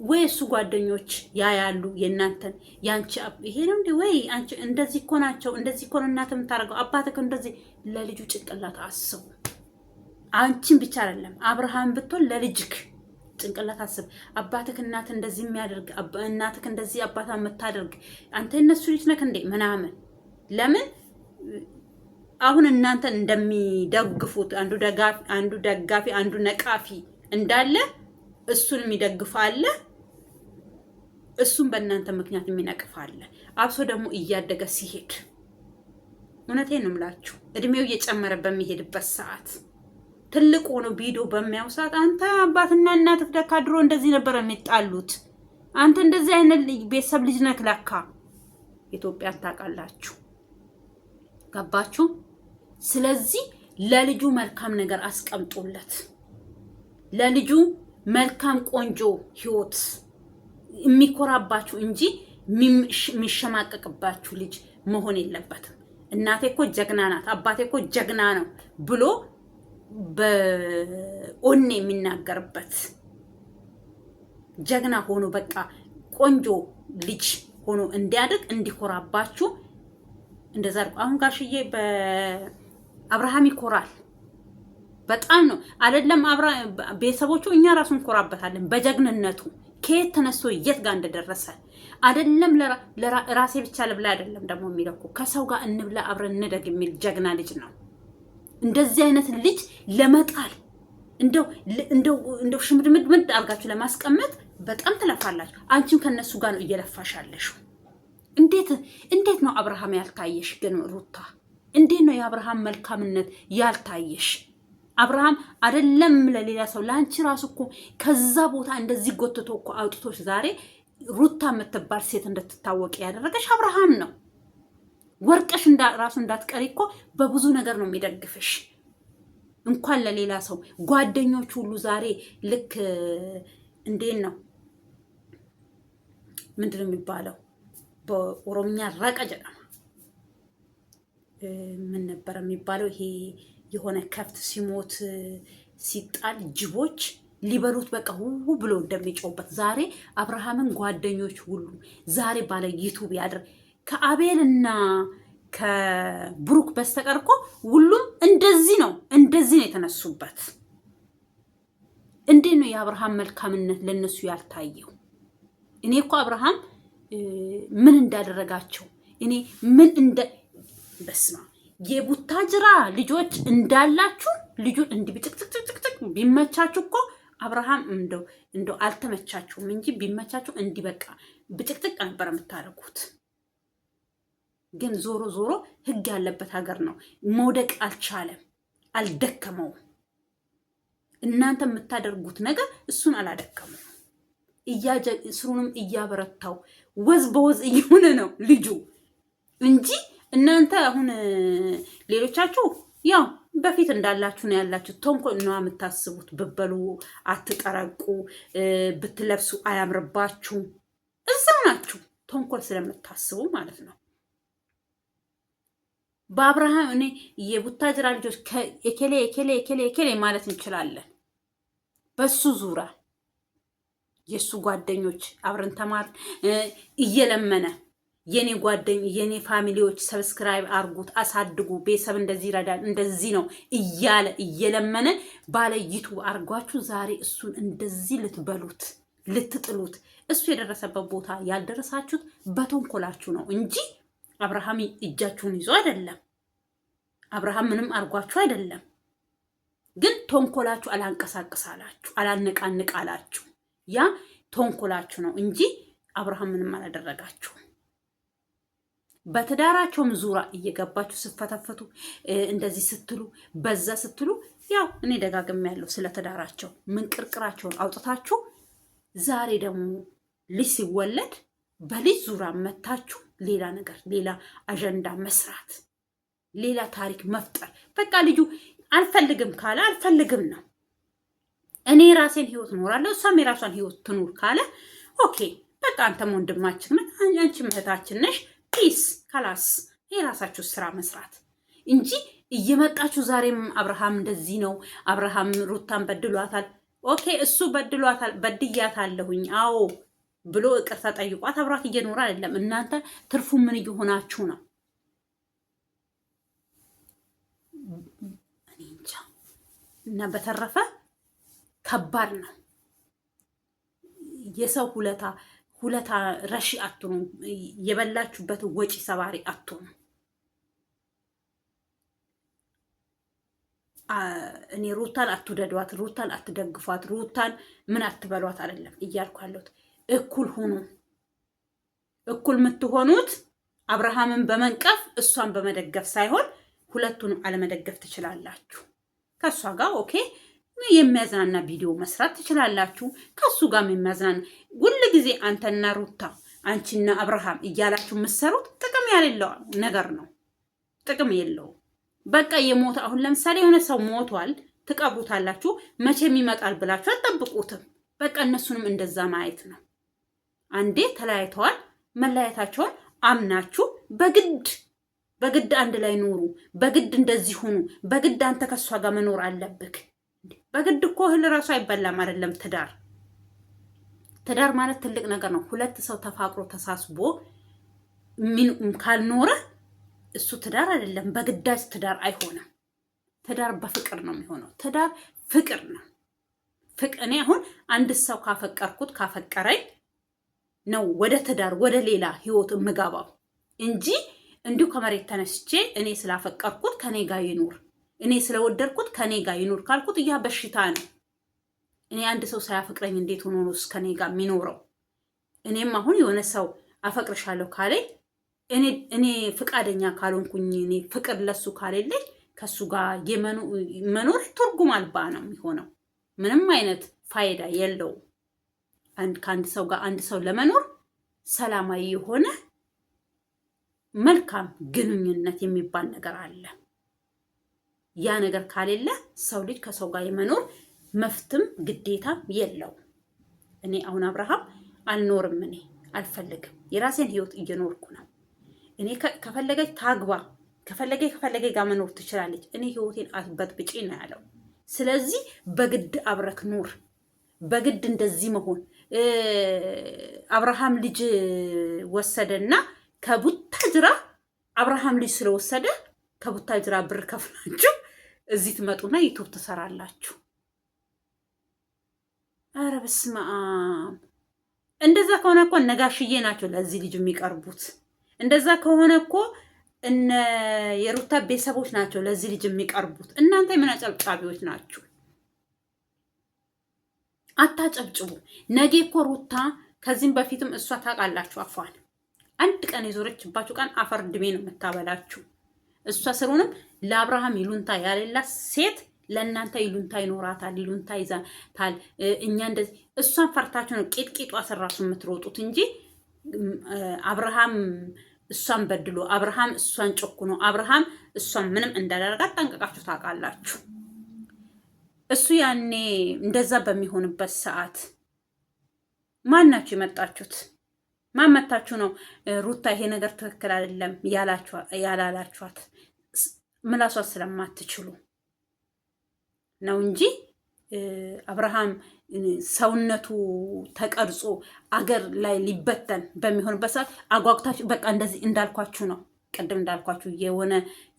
A: ወይ እሱ ጓደኞች ያያሉ የእናንተን ያንቺ ይሄ ነው እንዴ ወይ አንቺ እንደዚህ እኮ ናቸው እንደዚህ እኮ ነው እናት የምታደርገው አባትህ እንደዚህ ለልጁ ጭንቅላት አስቡ። አንቺን ብቻ አይደለም አብርሃም ብትሆን ለልጅክ ጭንቅላት አስብ። አባትህ እናት እንደዚህ የሚያደርግ እናትህ እንደዚህ አባታ የምታደርግ አንተ እነሱ ልጅ ነህ እንዴ ምናምን። ለምን አሁን እናንተን እንደሚደግፉት አንዱ ደጋፊ አንዱ ነቃፊ እንዳለ እሱን የሚደግፍ አለ፣ እሱን በእናንተ ምክንያት የሚነቅፍ አለ። አብሶ ደግሞ እያደገ ሲሄድ እውነቴን ነው የምላችሁ እድሜው እየጨመረ በሚሄድበት ሰዓት ትልቅ ሆኖ ቪዲዮ በሚያው ሰዓት አንተ አባትና እናትህ ደካ ድሮ እንደዚህ ነበር የሚጣሉት፣ አንተ እንደዚህ አይነት ቤተሰብ ልጅ ነህ ለካ። ኢትዮጵያን ታውቃላችሁ። ገባችሁ? ስለዚህ ለልጁ መልካም ነገር አስቀምጡለት። ለልጁ መልካም ቆንጆ ህይወት የሚኮራባችሁ እንጂ የሚሸማቀቅባችሁ ልጅ መሆን የለበትም። እናቴ እኮ ጀግና ናት፣ አባቴ እኮ ጀግና ነው ብሎ በኦኔ የሚናገርበት ጀግና ሆኖ በቃ ቆንጆ ልጅ ሆኖ እንዲያድግ እንዲኮራባችሁ እንደዛ። አሁን ጋሽዬ በአብርሃም ይኮራል በጣም ነው አይደለም? ቤተሰቦቹ እኛ ራሱ እንኮራበታለን በጀግንነቱ ከየት ተነስቶ የት ጋር እንደደረሰ አይደለም። ለራሴ ብቻ ልብላ አይደለም ደግሞ የሚለው ከሰው ጋር እንብላ አብረን እንደግ የሚል ጀግና ልጅ ነው። እንደዚህ አይነት ልጅ ለመጣል እንደው ሽምድምድ አድርጋችሁ ለማስቀመጥ በጣም ትለፋላችሁ። አንቺም ከነሱ ጋር ነው እየለፋሻለሽ። እንዴት ነው አብርሃም ያልታየሽ ግን ሩታ? እንዴት ነው የአብርሃም መልካምነት ያልታየሽ? አብርሃም አይደለም ለሌላ ሰው ለአንቺ ራሱ እኮ ከዛ ቦታ እንደዚህ ጎትቶ እኮ አውጥቶሽ ዛሬ ሩታ የምትባል ሴት እንድትታወቅ ያደረገሽ አብርሃም ነው። ወርቀሽ ራሱ እንዳትቀሪ እኮ በብዙ ነገር ነው የሚደግፍሽ። እንኳን ለሌላ ሰው ጓደኞች ሁሉ ዛሬ ልክ እንዴት ነው ምንድን ነው የሚባለው በኦሮምኛ ረቀጀ ምን ነበር የሚባለው? ይሄ የሆነ ከፍት ሲሞት ሲጣል ጅቦች ሊበሉት በቃ ብሎ እንደሚጮውበት ዛሬ አብርሃምን ጓደኞች ሁሉ ዛሬ ባለ ዩቲዩብ ያድር ከአቤልና ከብሩክ በስተቀር እኮ ሁሉም እንደዚህ ነው የተነሱበት። እንዴት ነው የአብርሃም መልካምነት ለነሱ ያልታየው? እኔ እኮ አብርሃም ምን እንዳደረጋቸው እኔ ምን እንደ በስማ የቡታጅራ ልጆች እንዳላችሁ ልጁን እንዲህ ብጭቅጭቅጭቅጭቅ ቢመቻችሁ እኮ አብርሃም እንደው አልተመቻችሁም እንጂ ቢመቻችሁ እንዲህ በቃ ብጭቅጭቅ ነበር የምታደርጉት። ግን ዞሮ ዞሮ ህግ ያለበት ሀገር ነው። መውደቅ አልቻለም፣ አልደከመውም። እናንተ የምታደርጉት ነገር እሱን አላደከመው። ስሩንም እያበረታው ወዝ በወዝ እየሆነ ነው ልጁ እንጂ እናንተ አሁን ሌሎቻችሁ ያው በፊት እንዳላችሁ ነው ያላችሁ። ተንኮል ነው የምታስቡት። ብበሉ አትጠረቁ፣ ብትለብሱ አያምርባችሁ። እዛው ናችሁ ተንኮል ስለምታስቡ ማለት ነው። በአብርሃም እኔ የቡታጅራ ልጆች ኤኬሌ ማለት እንችላለን። በሱ ዙሪያ የሱ ጓደኞች አብረን ተማር እየለመነ የኔ ጓደኝ የኔ ፋሚሊዎች ሰብስክራይብ አርጉት፣ አሳድጉ፣ ቤተሰብ እንደዚህ ይረዳል፣ እንደዚህ ነው እያለ እየለመነ ባለ ዩቲዩብ አርጓችሁ ዛሬ እሱን እንደዚህ ልትበሉት ልትጥሉት። እሱ የደረሰበት ቦታ ያልደረሳችሁት በተንኮላችሁ ነው እንጂ አብርሃም እጃችሁን ይዞ አይደለም። አብርሃም ምንም አርጓችሁ አይደለም። ግን ተንኮላችሁ አላንቀሳቅሳላችሁ፣ አላነቃንቃላችሁ። ያ ተንኮላችሁ ነው እንጂ አብርሃም ምንም አላደረጋችሁ። በትዳራቸውም ዙራ እየገባችሁ ስትፈተፈቱ እንደዚህ ስትሉ በዛ ስትሉ ያው እኔ ደጋግሜ ያለው ስለ ትዳራቸው ምንቅርቅራቸውን አውጥታችሁ ዛሬ ደግሞ ልጅ ሲወለድ በልጅ ዙራ መታችሁ ሌላ ነገር ሌላ አጀንዳ መስራት ሌላ ታሪክ መፍጠር። በቃ ልጁ አልፈልግም ካለ አልፈልግም ነው። እኔ ራሴን ህይወት እኖራለሁ እሷም የራሷን ህይወት ትኑር ካለ ኦኬ በቃ አንተም ወንድማችን ነህ አንቺም እህታችን ነሽ ፒስ ካላስ የራሳችሁ ስራ መስራት እንጂ እየመጣችሁ ዛሬም አብርሃም እንደዚህ ነው አብርሃም ሩታን በድሏታል። ኦኬ እሱ በድያታለሁኝ አዎ ብሎ ይቅርታ ጠይቋት አብራት እየኖረ አይደለም። እናንተ ትርፉ ምን እየሆናችሁ ነው? እኔ እንጃ። እና በተረፈ ከባድ ነው። የሰው ሁለታ ረሺ አትሆኑ። የበላችሁበት ወጪ ሰባሪ አትሆኑ። እኔ ሩታን አትውደዷት፣ ሩታን አትደግፏት፣ ሩታን ምን አትበሏት አይደለም እያልኩ ያለሁት። እኩል ሁኑ። እኩል የምትሆኑት አብርሃምን በመንቀፍ እሷን በመደገፍ ሳይሆን ሁለቱንም አለመደገፍ ትችላላችሁ። ከእሷ ጋር ኦኬ የሚያዝናና ቪዲዮ መስራት ትችላላችሁ። ከሱ ጋር የሚያዝናና ሁሉ ጊዜ አንተና ሩታ አንቺና አብርሃም እያላችሁ የምትሰሩት ጥቅም ያሌለው ነገር ነው። ጥቅም የለውም። በቃ የሞተ አሁን ለምሳሌ የሆነ ሰው ሞቷል፣ ትቀብሩታላችሁ። መቼም ይመጣል ብላችሁ አትጠብቁትም። በቃ እነሱንም እንደዛ ማየት ነው። አንዴ ተለያይተዋል። መለያየታቸውን አምናችሁ በግድ አንድ ላይ ኑሩ፣ በግድ እንደዚህ ሁኑ፣ በግድ አንተ ከሷ ጋር መኖር አለብክ። በግድ እኮ እህል ራሱ አይበላም አይደለም። ትዳር ማለት ትልቅ ነገር ነው። ሁለት ሰው ተፋቅሮ ተሳስቦ ካልኖረ እሱ ትዳር አይደለም። በግዳጅ ትዳር አይሆንም። ትዳር በፍቅር ነው የሚሆነው። ትዳር ፍቅር ነው። እኔ አሁን አንድ ሰው ካፈቀረኝ ነው ወደ ትዳር ወደ ሌላ ህይወት የምገባው እንጂ እንዲሁ ከመሬት ተነስቼ እኔ ስላፈቀርኩት ከኔ ጋር ይኑር፣ እኔ ስለወደድኩት ከኔ ጋር ይኑር ካልኩት ያ በሽታ ነው። እኔ አንድ ሰው ሳያፈቅረኝ እንዴት ሆኖ ነው ከኔ ጋር የሚኖረው? እኔም አሁን የሆነ ሰው አፈቅርሻለሁ ካለኝ እኔ ፍቃደኛ ካልሆንኩኝ እኔ ፍቅር ለሱ ካሌለኝ ከሱ ጋር መኖር ትርጉም አልባ ነው የሚሆነው። ምንም አይነት ፋይዳ የለውም። ከአንድ ሰው ጋር አንድ ሰው ለመኖር ሰላማዊ የሆነ መልካም ግንኙነት የሚባል ነገር አለ። ያ ነገር ካሌለ ሰው ልጅ ከሰው ጋር የመኖር መፍትም ግዴታም የለውም። እኔ አሁን አብርሃም አልኖርም፣ እኔ አልፈልግም። የራሴን ህይወት እየኖርኩ ነው። እኔ ከፈለገች ታግባ፣ ከፈለገ ጋር መኖር ትችላለች። እኔ ህይወቴን አትበጥብጪ ነው ያለው። ስለዚህ በግድ አብረክ ኑር፣ በግድ እንደዚህ መሆን። አብርሃም ልጅ ወሰደና ከቡታጅራ አብርሃም ልጅ ስለወሰደ ከቡታጅራ ብር ከፍላችሁ እዚህ ትመጡና ዩቱብ ትሰራላችሁ። ኧረ በስመ አብ! እንደዛ ከሆነ እኮ ነጋሽዬ ናቸው ለዚህ ልጅ የሚቀርቡት። እንደዛ ከሆነ እኮ እነ የሩታ ቤተሰቦች ናቸው ለዚህ ልጅ የሚቀርቡት። እናንተ የምን አጨብጫቢዎች ናችሁ? አታጨብጭቡ። ነገ እኮ ሩታ ከዚህም በፊትም እሷ ታውቃላችሁ፣ አፏን አንድ ቀን የዞረችባችሁ ቀን አፈር ድሜ ነው የምታበላችሁ። እሷ ስሩንም ለአብርሃም ይሉንታ ያሌላት ሴት ለእናንተ ይሉንታ ይኖራታል፣ ይሉንታ ይዛታል። እኛ እንደዚህ እሷን ፈርታችሁ ነው ቂጥቂጧ ሰራችሁ የምትሮጡት እንጂ አብርሃም እሷን በድሎ አብርሃም እሷን ጨኩኖ አብርሃም እሷን ምንም እንዳደረጋት ጠንቀቃችሁ ታውቃላችሁ። እሱ ያኔ እንደዛ በሚሆንበት ሰዓት ማናችሁ የመጣችሁት? ማን መታችሁ ነው ሩታ ይሄ ነገር ትክክል አይደለም ያላላችኋት? ምላሷት ስለማትችሉ ነው እንጂ አብርሃም ሰውነቱ የሞተ አገር ላይ ሊበተን በሚሆንበት ሰዓት አጓጉታችሁ በቃ እንደዚህ እንዳልኳችሁ ነው። ቅድም እንዳልኳችሁ የሆነ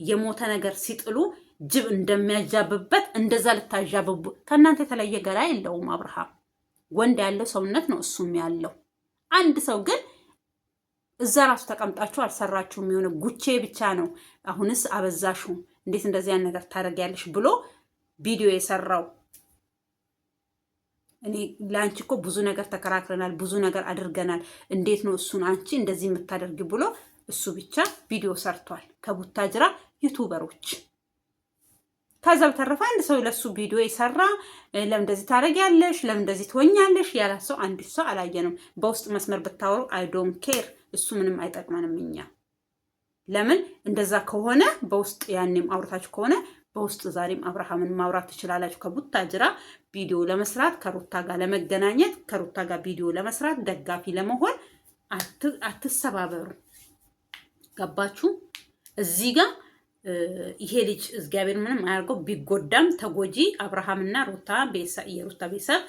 A: የሞተ ነገር ሲጥሉ ጅብ እንደሚያጃብበት እንደዛ ልታጃብቡ። ከእናንተ የተለየ ገላ የለውም አብርሃም። ወንድ ያለው ሰውነት ነው እሱም ያለው። አንድ ሰው ግን እዛ ራሱ ተቀምጣችሁ አልሰራችሁም፣ የሆነ ጉቼ ብቻ ነው። አሁንስ አበዛሹ፣ እንዴት እንደዚህ ያን ነገር ታደርጊያለሽ ብሎ ቪዲዮ የሰራው። እኔ ለአንቺ እኮ ብዙ ነገር ተከራክረናል፣ ብዙ ነገር አድርገናል። እንዴት ነው እሱን አንቺ እንደዚህ የምታደርጊ ብሎ እሱ ብቻ ቪዲዮ ሰርቷል ከቡታጅራ ዩቱበሮች። ከዛ በተረፈ አንድ ሰው ለሱ ቪዲዮ የሰራ ለምን እንደዚህ ታደርጊያለሽ፣ ለምን እንደዚህ ትሆኛለሽ ያላት ሰው አንድ ሰው አላየንም። በውስጥ መስመር ብታወሩ አይ ዶንት ኬር፣ እሱ ምንም አይጠቅመንም እኛ። ለምን እንደዛ ከሆነ በውስጥ ያኔም አውርታችሁ ከሆነ በውስጥ ዛሬም አብርሃምን ማውራት ትችላላችሁ። ከቡታጅራ ቪዲዮ ለመስራት ከሩታ ጋር ለመገናኘት ከሩታ ጋር ቪዲዮ ለመስራት ደጋፊ ለመሆን አትሰባበሩ። ገባችሁ? እዚህ ጋር ይሄ ልጅ እግዚአብሔር ምንም አያርገው ቢጎዳም ተጎጂ አብርሃምና ሩታ የሩታ ቤተሰብ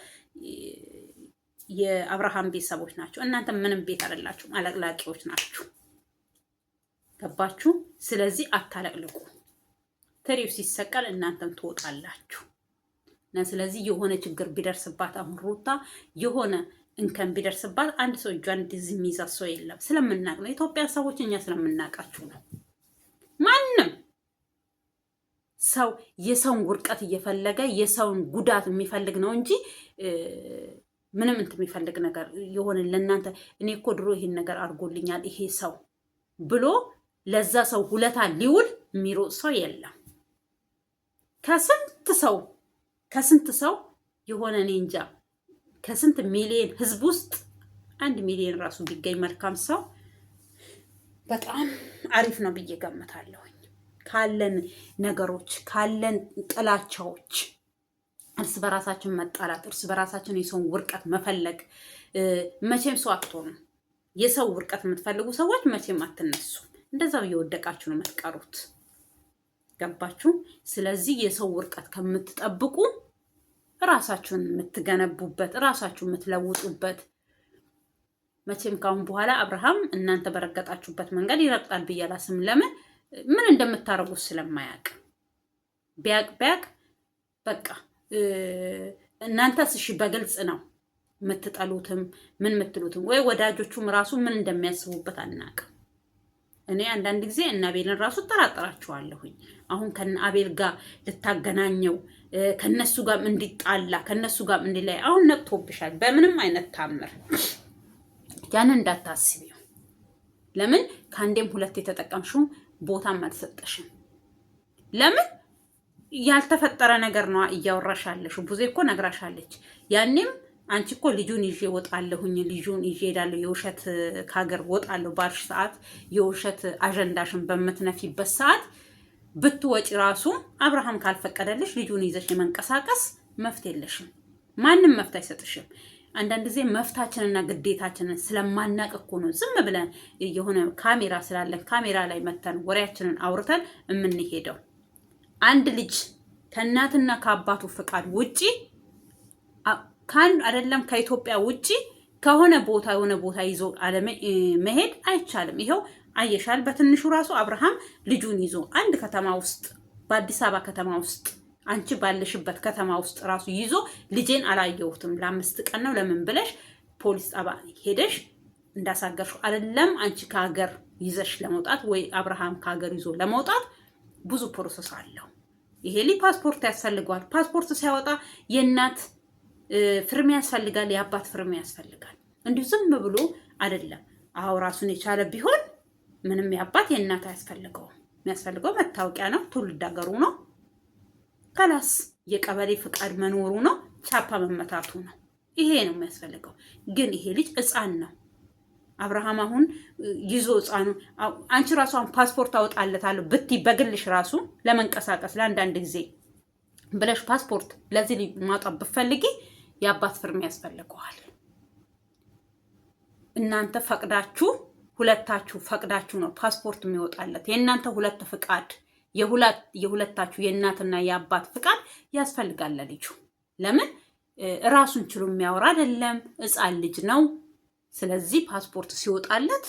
A: የአብርሃም ቤተሰቦች ናቸው። እናንተ ምንም ቤት አይደላችሁም፣ አለቅላቂዎች ናችሁ። ገባችሁ? ስለዚህ አታለቅልቁ። ትሪው ሲሰቀል እናንተም ትወጣላችሁ። እና ስለዚህ የሆነ ችግር ቢደርስባት አሁን ሩታ የሆነ እንከን ቢደርስባት አንድ ሰው እጇን እንደዚህ የሚይዛት ሰው የለም። ስለምናቅ ነው። የኢትዮጵያ ሰዎች እኛ ስለምናቃችሁ ነው። ማንም ሰው የሰውን ውድቀት እየፈለገ የሰውን ጉዳት የሚፈልግ ነው እንጂ ምንም እንትን የሚፈልግ ነገር የሆነ ለእናንተ እኔ እኮ ድሮ ይሄን ነገር አድርጎልኛል ይሄ ሰው ብሎ ለዛ ሰው ሁለታ ሊውል የሚሮጥ ሰው የለም። ከስንት ሰው የሆነ እኔ እንጃ ከስንት ሚሊዮን ህዝብ ውስጥ 1 ሚሊዮን ራሱ ቢገኝ መልካም ሰው በጣም አሪፍ ነው ብዬ ገምታለሁኝ። ካለን ነገሮች ካለን ጥላቻዎች እርስ በራሳችን መጣላት፣ እርስ በራሳችን የሰውን ውርቀት መፈለግ መቼም ሰው አትሆኑ። የሰው ውርቀት የምትፈልጉ ሰዎች መቼም አትነሱ። እንደዛው እየወደቃችሁ ነው የምትቀሩት። ገባችሁ? ስለዚህ የሰው ውርቀት ከምትጠብቁ ራሳችሁን የምትገነቡበት ራሳችሁ የምትለውጡበት መቼም ካሁን በኋላ አብርሃም እናንተ በረገጣችሁበት መንገድ ይረግጣል ብዬ አላስብም። ለምን ምን እንደምታረጉት ስለማያውቅ ቢያቅ በቃ እናንተስ እሺ በግልጽ ነው የምትጠሉትም ምን የምትሉትም ወይ ወዳጆቹም ራሱ ምን እንደሚያስቡበት አናውቅም። እኔ አንዳንድ ጊዜ እነ አቤልን ራሱ እጠራጠራቸዋለሁኝ። አሁን ከነ አቤል ጋር ልታገናኘው ከነሱ ጋር እንዲጣላ ከነሱ ጋር እንዲላይ አሁን ነቅቶብሻል። በምንም አይነት ታምር ያን እንዳታስቢው። ለምን ከአንዴም ሁለት የተጠቀምሽው ቦታም አልሰጠሽም። ለምን ያልተፈጠረ ነገር ነው እያወራሻለሽ። ብዙ እኮ ነግራሻለች። ያኔም አንቺ እኮ ልጁን ይዤ ወጣለሁኝ ልጁን ይዤ ሄዳለሁ የውሸት ከሀገር ወጣለሁ ባልሽ ሰዓት የውሸት አጀንዳሽን በምትነፊበት ሰዓት ብትወጪ ራሱ አብርሃም ካልፈቀደልሽ ልጁን ይዘሽ የመንቀሳቀስ መፍት የለሽም። ማንም መፍት አይሰጥሽም። አንዳንድ ጊዜ መፍታችንና ግዴታችንን ስለማናቅ እኮ ነው ዝም ብለን የሆነ ካሜራ ስላለን ካሜራ ላይ መተን ወሬያችንን አውርተን የምንሄደው። አንድ ልጅ ከእናትና ከአባቱ ፍቃድ ውጪ አይደለም ከኢትዮጵያ ውጪ ከሆነ ቦታ የሆነ ቦታ ይዞ መሄድ አይቻልም። ይኸው አየሻል። በትንሹ ራሱ አብርሃም ልጁን ይዞ አንድ ከተማ ውስጥ በአዲስ አበባ ከተማ ውስጥ አንቺ ባለሽበት ከተማ ውስጥ ራሱ ይዞ ልጄን አላየሁትም ለ5 ቀን ነው ለምን ብለሽ ፖሊስ ጣቢያ ሄደሽ እንዳሳገርሽው አይደለም። አንቺ ከሀገር ይዘሽ ለመውጣት ወይ አብርሃም ከሀገር ይዞ ለመውጣት ብዙ ፕሮሰስ አለው። ይሄ ፓስፖርት ያስፈልገዋል። ፓስፖርት ሲያወጣ የእናት ፍርም ያስፈልጋል፣ የአባት ፍርም ያስፈልጋል። እንዲሁ ዝም ብሎ አይደለም። አዎ ራሱን የቻለ ቢሆን ምንም የአባት የእናት አያስፈልገውም። የሚያስፈልገው መታወቂያ ነው፣ ትውልድ ሀገሩ ነው፣ ከላስ የቀበሌ ፍቃድ መኖሩ ነው፣ ቻፓ መመታቱ ነው። ይሄ ነው የሚያስፈልገው። ግን ይሄ ልጅ ሕፃን ነው። አብርሃም አሁን ይዞ ሕፃኑ አንቺ ራሱ አሁን ፓስፖርት አወጣለታለሁ ብትይ በግልሽ ራሱ ለመንቀሳቀስ ለአንዳንድ ጊዜ ብለሽ ፓስፖርት ለዚህ ማውጣት ብትፈልጊ የአባት ፍርም ያስፈልገዋል። እናንተ ፈቅዳችሁ ሁለታችሁ ፈቅዳችሁ ነው ፓስፖርት የሚወጣለት። የእናንተ ሁለት ፍቃድ የሁለታችሁ የእናትና የአባት ፍቃድ ያስፈልጋል ለልጁ። ለምን ራሱን ችሎ የሚያወራ አይደለም፣ ሕፃን ልጅ ነው። ስለዚህ ፓስፖርት ሲወጣለት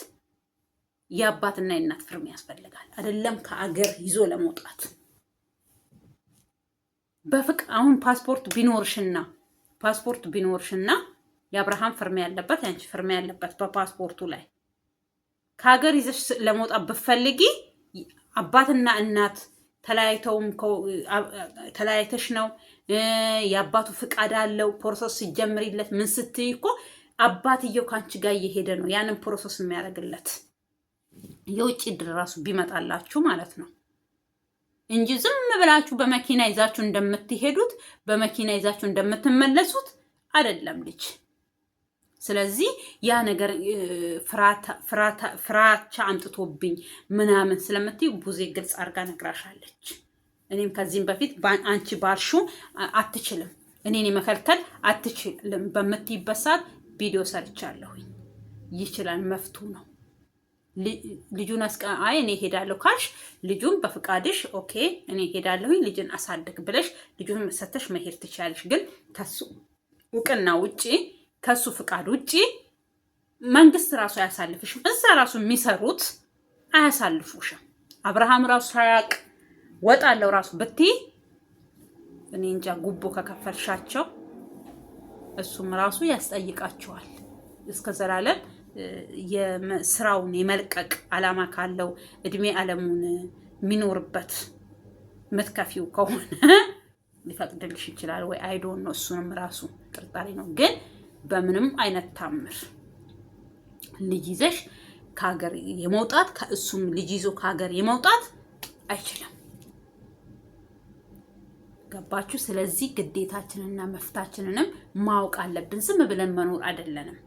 A: የአባትና የእናት ፍርም ያስፈልጋል። አይደለም ከአገር ይዞ ለመውጣት አሁን ፓስፖርት ቢኖርሽና የአብርሃም ፍርም ያለበት ያንቺ ፍርም ያለበት በፓስፖርቱ ላይ ከሀገር ይዘሽ ለመውጣት ብትፈልጊ አባትና እናት ተለያይተሽ ነው። የአባቱ ፍቃድ አለው። ፕሮሰስ ሲጀምሪለት ምን ስትይ እኮ አባትየው ካንቺ ጋር እየሄደ ነው ያንን ፕሮሰስ የሚያደርግለት። የውጭ ድር ራሱ ቢመጣላችሁ ማለት ነው እንጂ ዝም ብላችሁ በመኪና ይዛችሁ እንደምትሄዱት በመኪና ይዛችሁ እንደምትመለሱት አይደለም ልጅ። ስለዚህ ያ ነገር ፍራቻ አምጥቶብኝ ምናምን ስለምትይ ብዙ ግልጽ አድርጋ ነግራሻለች። እኔም ከዚህም በፊት አንቺ ባልሹ አትችልም እኔን መከልከል አትችልም በምትይበት ሰዓት ቪዲዮ ሰርቻለሁኝ። ይችላል መፍቱ ነው። ልጁን አይ እኔ ሄዳለሁ ካልሽ ልጁን በፍቃድሽ ኦኬ እኔ ሄዳለሁ ልጅን አሳድግ ብለሽ ልጁን ሰተሽ መሄድ ትችላለሽ። ግን ከሱ እውቅና ውጪ ከሱ ፍቃድ ውጪ መንግስት ራሱ አያሳልፍሽም። እዛ ራሱ የሚሰሩት አያሳልፉሽም። አብርሃም ራሱ ሳያቅ ወጣለው ራሱ ብትይ እኔ እንጃ ጉቦ ከከፈልሻቸው እሱም ራሱ ያስጠይቃቸዋል። እስከ ዘላለም የስራውን የመልቀቅ አላማ ካለው እድሜ ዓለሙን የሚኖርበት ምትከፊው ከሆነ ሊፈቅድልሽ ይችላል ወይ አይዶን ነው። እሱንም ራሱ ጥርጣሬ ነው። ግን በምንም አይነት ታምር ልጅ ይዘሽ ከሀገር የመውጣት ከእሱም ልጅ ይዞ ከሀገር የመውጣት አይችልም። ገባችሁ? ስለዚህ ግዴታችንና መፍታችንንም ማወቅ አለብን። ዝም ብለን መኖር አይደለንም።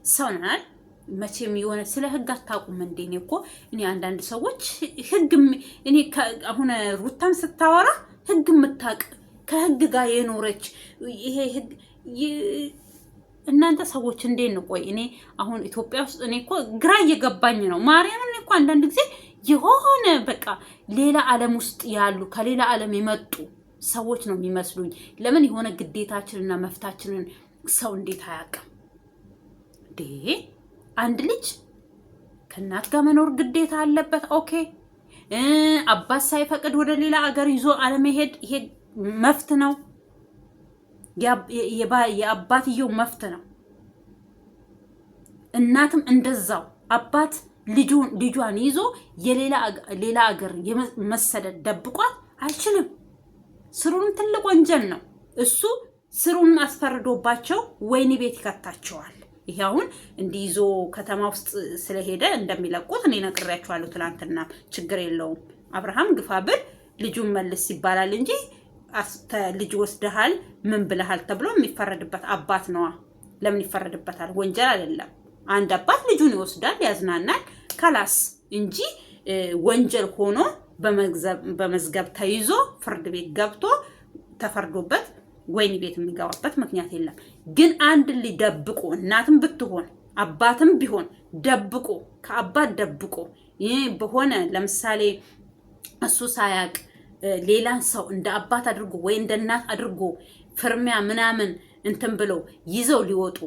A: ሰው ነን። መቼም የሆነ ስለ ህግ አታውቁም እንዴ? እኔ አንዳንድ ሰዎች ህግ እኔ አሁን ሩታም ስታወራ ህግ የምታውቅ ከህግ ጋር የኖረች ይሄ ህግ እናንተ ሰዎች እንዴት ነው? ቆይ እኔ አሁን ኢትዮጵያ ውስጥ እኔ ግራ እየገባኝ ነው። ማርያምን እኔ አንዳንድ ጊዜ የሆነ በቃ ሌላ ዓለም ውስጥ ያሉ ከሌላ ዓለም የመጡ ሰዎች ነው የሚመስሉኝ። ለምን የሆነ ግዴታችንና መፍታችንን ሰው እንዴት አያውቅም? አንድ ልጅ ከእናት ጋር መኖር ግዴታ አለበት። ኦኬ አባት ሳይፈቅድ ወደ ሌላ አገር ይዞ አለመሄድ ይሄ መፍት ነው። የአባትየው መፍት ነው። እናትም እንደዛው አባት ልጇን ይዞ ሌላ አገር መሰደድ ደብቋት አይችልም። ስሩን ትልቅ ወንጀል ነው። እሱ ስሩን አስፈርዶባቸው ወይኒ ቤት ይከታቸዋል። ይሄ አሁን እንዲይዞ ከተማ ውስጥ ስለሄደ እንደሚለቁት እኔ ነግሬያቸዋለሁ ትናንትና። ችግር የለውም አብርሃም ግፋብል ልጁን መልስ ይባላል እንጂ ልጅ ወስደሃል ምን ብለሃል ተብሎ የሚፈረድበት አባት ነዋ። ለምን ይፈረድበታል? ወንጀል አይደለም። አንድ አባት ልጁን ይወስዳል፣ ያዝናናል ከላስ እንጂ ወንጀል ሆኖ በመዝገብ ተይዞ ፍርድ ቤት ገብቶ ተፈርዶበት ወይኒ ቤት የሚገባበት ምክንያት የለም። ግን አንድ ሊደብቆ እናትም ብትሆን አባትም ቢሆን ደብቆ ከአባት ደብቆ ይሄ በሆነ ለምሳሌ እሱ ሳያቅ ሌላን ሰው እንደ አባት አድርጎ ወይ እንደ እናት አድርጎ ፍርሚያ ምናምን እንትን ብለው ይዘው ሊወጡ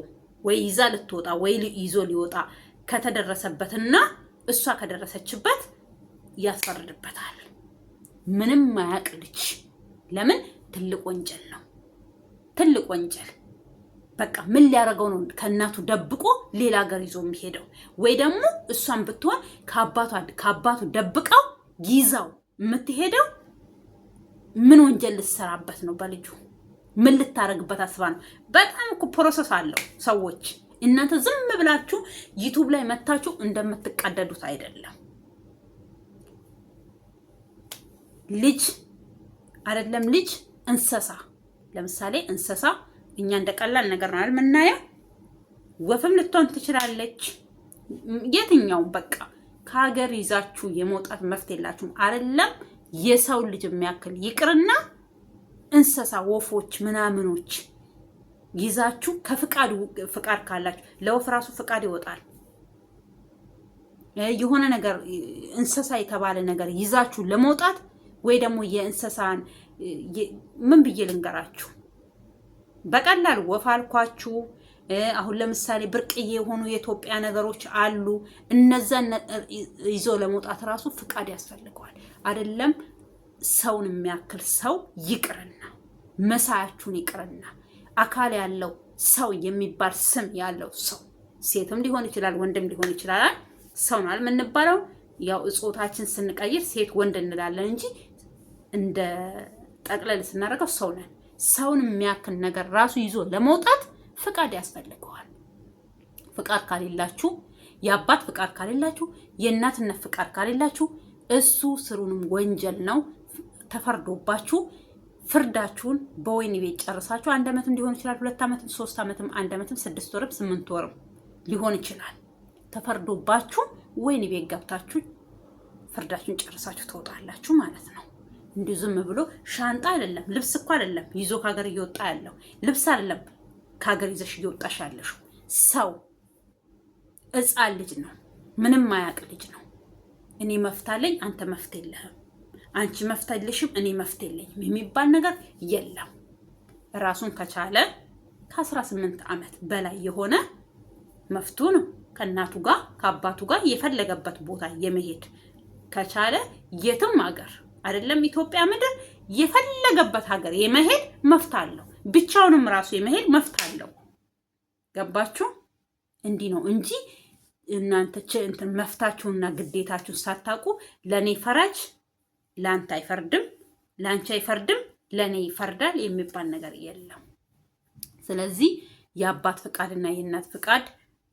A: ወይ ይዛ ልትወጣ ወይ ይዞ ሊወጣ ከተደረሰበትና እሷ ከደረሰችበት ያስፈርድበታል። ምንም ማያቅ ልጅ ለምን? ትልቅ ወንጀል ነው። ትልቅ ወንጀል በቃ ምን ሊያደርገው ነው? ከእናቱ ደብቆ ሌላ ሀገር ይዞ የሚሄደው? ወይ ደግሞ እሷን ብትሆን ከአባቱ ደብቀው ይዛው የምትሄደው ምን ወንጀል ልትሰራበት ነው? በልጁ ምን ልታረግበት አስባ ነው? በጣም እኮ ፕሮሰስ አለው። ሰዎች እናንተ ዝም ብላችሁ ዩቲዩብ ላይ መታችሁ እንደምትቀደዱት አይደለም። ልጅ አይደለም ልጅ እንስሳ፣ ለምሳሌ እንስሳ እኛ እንደቀላል ነገር ነው የምናየው። ወፍም ልትሆን ትችላለች። የትኛው በቃ ከሀገር ይዛችሁ የመውጣት መፍት የላችሁም። አይደለም የሰው ልጅ የሚያክል ይቅርና እንስሳ ወፎች ምናምኖች ይዛችሁ ፍቃድ ካላችሁ ለወፍ ራሱ ፍቃድ ይወጣል። የሆነ ነገር እንስሳ የተባለ ነገር ይዛችሁ ለመውጣት ወይ ደግሞ የእንስሳን ምን ብዬ ልንገራችሁ? በቀላል ወፍ አልኳችሁ። አሁን ለምሳሌ ብርቅዬ የሆኑ የኢትዮጵያ ነገሮች አሉ። እነዛን ይዞ ለመውጣት ራሱ ፍቃድ ያስፈልገዋል። አይደለም ሰውን የሚያክል ሰው ይቅርና መሳያችሁን ይቅርና አካል ያለው ሰው የሚባል ስም ያለው ሰው ሴትም ሊሆን ይችላል፣ ወንድም ሊሆን ይችላል። ሰው ነው የምንባለው። ያው እጾታችን ስንቀይር ሴት ወንድ እንላለን እንጂ እንደ ጠቅለል ስናደርገው ሰው ነን። ሰውን የሚያክል ነገር ራሱ ይዞ ለመውጣት ፍቃድ ያስፈልገዋል። ፍቃድ ካሌላችሁ፣ የአባት ፍቃድ ካሌላችሁ፣ የእናትነት ፍቃድ ካሌላችሁ እሱ ስሩንም ወንጀል ነው። ተፈርዶባችሁ ፍርዳችሁን በወይኒ ቤት ጨርሳችሁ 1 ዓመትም ሊሆን ይችላል፣ 2 ዓመትም፣ 3 ዓመትም፣ 1 ዓመትም፣ 6 ወርም 8 ወርም ሊሆን ይችላል። ተፈርዶባችሁ ወይኒ ቤት ገብታችሁ ፍርዳችሁን ጨርሳችሁ ትወጣላችሁ ማለት ነው። እንዲሁ ዝም ብሎ ሻንጣ አይደለም፣ ልብስ እኮ አይደለም ይዞ ከሀገር እየወጣ ያለው ልብስ አይደለም ከሀገር ይዘሽ እየወጣሽ ያለሽው ሰው ሕፃን ልጅ ነው። ምንም ማያቅ ልጅ ነው። እኔ መፍታለኝ አንተ መፍት የለህም፣ አንቺ መፍት የለሽም እኔ መፍት የለኝም የሚባል ነገር የለም። ራሱን ከቻለ ከ18 ዓመት በላይ የሆነ መፍቱ ነው ከእናቱ ጋር ከአባቱ ጋር የፈለገበት ቦታ የመሄድ ከቻለ የትም ሀገር አይደለም ኢትዮጵያ ምድር የፈለገበት ሀገር የመሄድ መፍት አለው። ብቻውንም ራሱ የመሄድ መፍት አለው። ገባችሁ? እንዲህ ነው እንጂ እናንተ እንትን መፍታችሁና ግዴታችሁን ሳታውቁ ለኔ ፈራጅ ለአንተ አይፈርድም፣ ለአንቺ አይፈርድም፣ ለኔ ይፈርዳል የሚባል ነገር የለም። ስለዚህ የአባት ፍቃድና የእናት ፍቃድ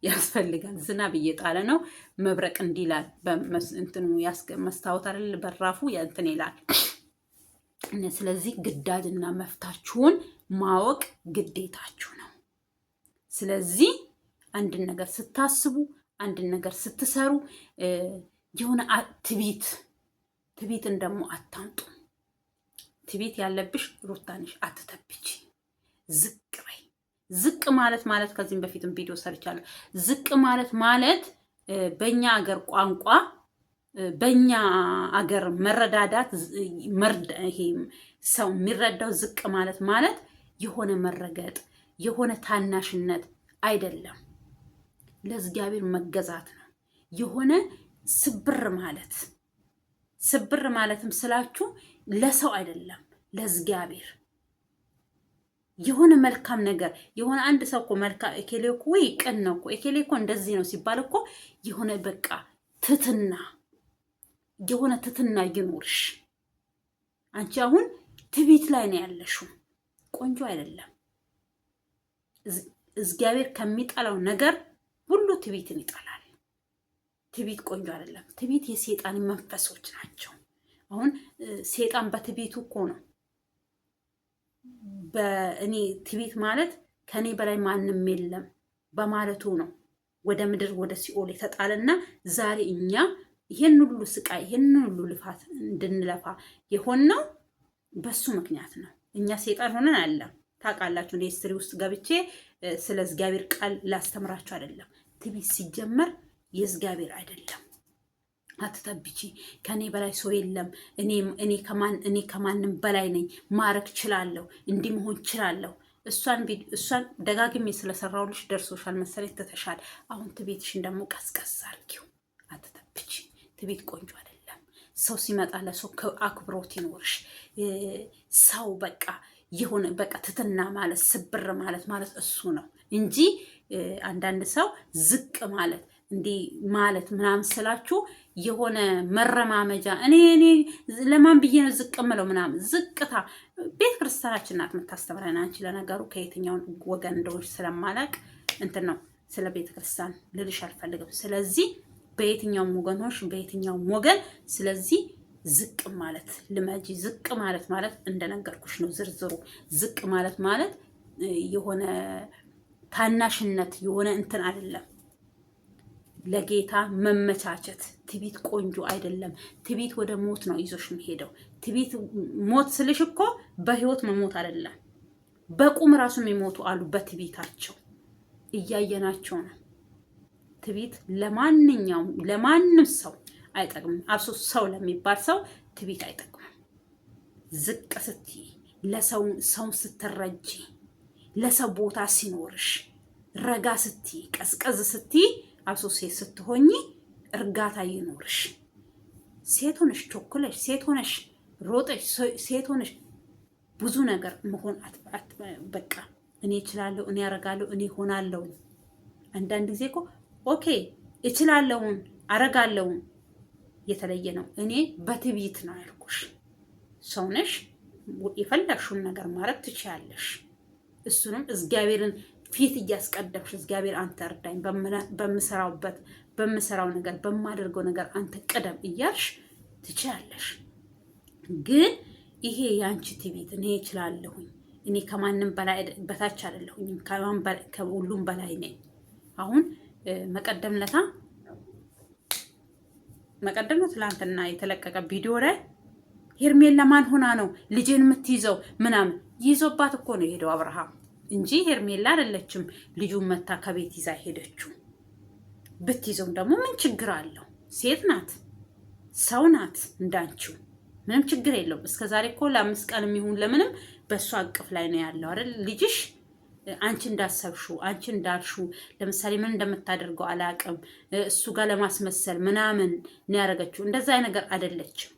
A: ያስፈልጋል። ዝናብ እየጣለ ነው፣ መብረቅ እንዲላል በእንትኑ መስታወት አይደል በራፉ እንትን ይላል። ስለዚህ ግዳጅና መፍታችሁን ማወቅ ግዴታችሁ ነው። ስለዚህ አንድን ነገር ስታስቡ አንድን ነገር ስትሰሩ የሆነ ትቢትን ደግሞ አታምጡ። ትቢት ያለብሽ ሩታንሽ አትተብቺ። ዝቅ በይ። ዝቅ ማለት ከዚህም በፊትም ቪዲዮ ሰርቻለሁ። ዝቅ ማለት በእኛ አገር ቋንቋ በእኛ አገር መረዳዳት ይሄ ሰው የሚረዳው ዝቅ ማለት የሆነ መረገጥ የሆነ ታናሽነት አይደለም። ለእግዚአብሔር መገዛት ነው። የሆነ ስብር ማለትም ስላችሁ ለሰው አይደለም ለእግዚአብሔር የሆነ መልካም ነገር የሆነ አንድ ሰው እኮ መልካም ኤኬሌ እኮ ወይ ቅን ነው እኮ ኤኬሌ እኮ እንደዚህ ነው ሲባል እኮ የሆነ በቃ የሆነ ትትና ይኖርሽ። አንቺ አሁን ትቢት ላይ ነው ያለሽው። ቆንጆ አይደለም። እግዚአብሔር ከሚጠላው ነገር ሁሉ ትቢትን ይጠላል። ትቢት ቆንጆ አይደለም። ትቢት የሰይጣን መንፈሶች ናቸው። አሁን ሰይጣን በትቢቱ እኮ ነው በእኔ ትቢት ማለት ከኔ በላይ ማንም የለም በማለቱ ነው ወደ ምድር ወደ ሲኦል የተጣለና ዛሬ እኛ ይሄን ሁሉ ስቃይ ይሄን ሁሉ ልፋት እንድንለፋ የሆነው በሱ ምክንያት ነው። እኛ ሰይጣን ሆነን አይደለም። ታውቃላችሁ ሂስትሪ ውስጥ ገብቼ ስለ እግዚአብሔር ቃል ላስተምራችሁ አይደለም። ትቢት ሲጀመር የእግዚአብሔር አይደለም። አትተብቺ። ከኔ በላይ ሰው የለም፣ እኔ ከማንም በላይ ነኝ፣ ማረግ እችላለሁ፣ እንዲህ መሆን እችላለሁ። እሷን ደጋግሜ ስለሰራሁልሽ ደርሶሻል መሰለኝ ትተሻል። አሁን ትቤትሽን ደግሞ ቀስቀስ አድርጊው። አትተብቺ። ትቤት ቆንጆ አይደለም። ሰው ሲመጣ ለሰው አክብሮት ይኖርሽ። ሰው በቃ የሆነ በቃ ትትና ማለት ስብር ማለት እሱ ነው እንጂ አንዳንድ ሰው ዝቅ ማለት እንዲህ ማለት ምናምን ስላችሁ የሆነ መረማመጃ እኔ ለማን ብዬ ነው ዝቅ ምለው ምናምን። ዝቅታ ቤተ ክርስቲያናችን ናት የምታስተምረን። አንቺ ለነገሩ ከየትኛውን ወገን እንደሆንሽ ስለማላቅ እንትን ነው ስለ ቤተ ክርስቲያን ልልሽ አልፈልግም። ስለዚህ በየትኛውም ወገን ሆንሽ በየትኛውም ወገን ስለዚህ ዝቅ ማለት ልመጂ። ዝቅ ማለት እንደነገርኩሽ ነው ዝርዝሩ። ዝቅ ማለት የሆነ ታናሽነት የሆነ እንትን አይደለም። ለጌታ መመቻቸት። ትቢት ቆንጆ አይደለም። ትቢት ወደ ሞት ነው ይዞሽ የሚሄደው። ትቢት ሞት ስልሽ እኮ በህይወት መሞት አይደለም። በቁም ራሱ የሚሞቱ አሉ በትቢታቸው እያየናቸው ነው። ትቢት ለማንም ሰው አይጠቅምም። አብሶ ሰው ለሚባል ሰው ትቢት አይጠቅምም። ዝቅ ስትይ ሰው ስትረጂ ለሰው ቦታ ሲኖርሽ ረጋ ስትይ ቀዝቀዝ ስትይ አብሶ ሴት ስትሆኚ እርጋታ ይኖርሽ። ሴት ሆነሽ ቾክለሽ፣ ሴት ሆነሽ ሮጠሽ፣ ሴት ሆነሽ ብዙ ነገር መሆን በቃ እኔ እችላለሁ፣ እኔ አረጋለሁ፣ እኔ ሆናለሁ። አንዳንድ ጊዜ እኮ ኦኬ እችላለሁን አረጋለሁን የተለየ ነው። እኔ በትቢት ነው ያልኩሽ። ሰው ነሽ፣ የፈለግሽውን ነገር ማድረግ ትችያለሽ። እሱንም እግዚአብሔርን ፊት እያስቀደምሽ እግዚአብሔር አንተ እርዳኝ፣ በምሰራው ነገር በማደርገው ነገር አንተ ቅደም እያልሽ ትችያለሽ። ግን ይሄ የአንቺ ትቢት እኔ እችላለሁኝ፣ እኔ ከማንም በላይ በታች አይደለሁኝም፣ ከሁሉም በላይ ነኝ። አሁን መቀደም ነው ትላንትና የተለቀቀ ቪዲዮ ላይ ሄርሜላ ማን ሆና ነው ልጄን የምትይዘው ምናምን ይዞባት እኮ ነው የሄደው አብርሃም እንጂ ሄርሜላ አይደለችም ልጁን መታ ከቤት ይዛ ሄደችው። ብትይዘው ደግሞ ምን ችግር አለው? ሴት ናት፣ ሰው ናት እንዳንቺው፣ ምንም ችግር የለውም። እስከዛሬ እኮ ለ5 ቀን የሚሆን ለምንም በእሷ አቅፍ ላይ ነው ያለው አይደል? ልጅሽ አንቺ እንዳሰብሽው አንቺ እንዳልሽው ለምሳሌ ምን እንደምታደርገው አላውቅም። እሱ ጋር ለማስመሰል ምናምን ነው ያደረገችው። እንደዛ ነገር አይደለችም።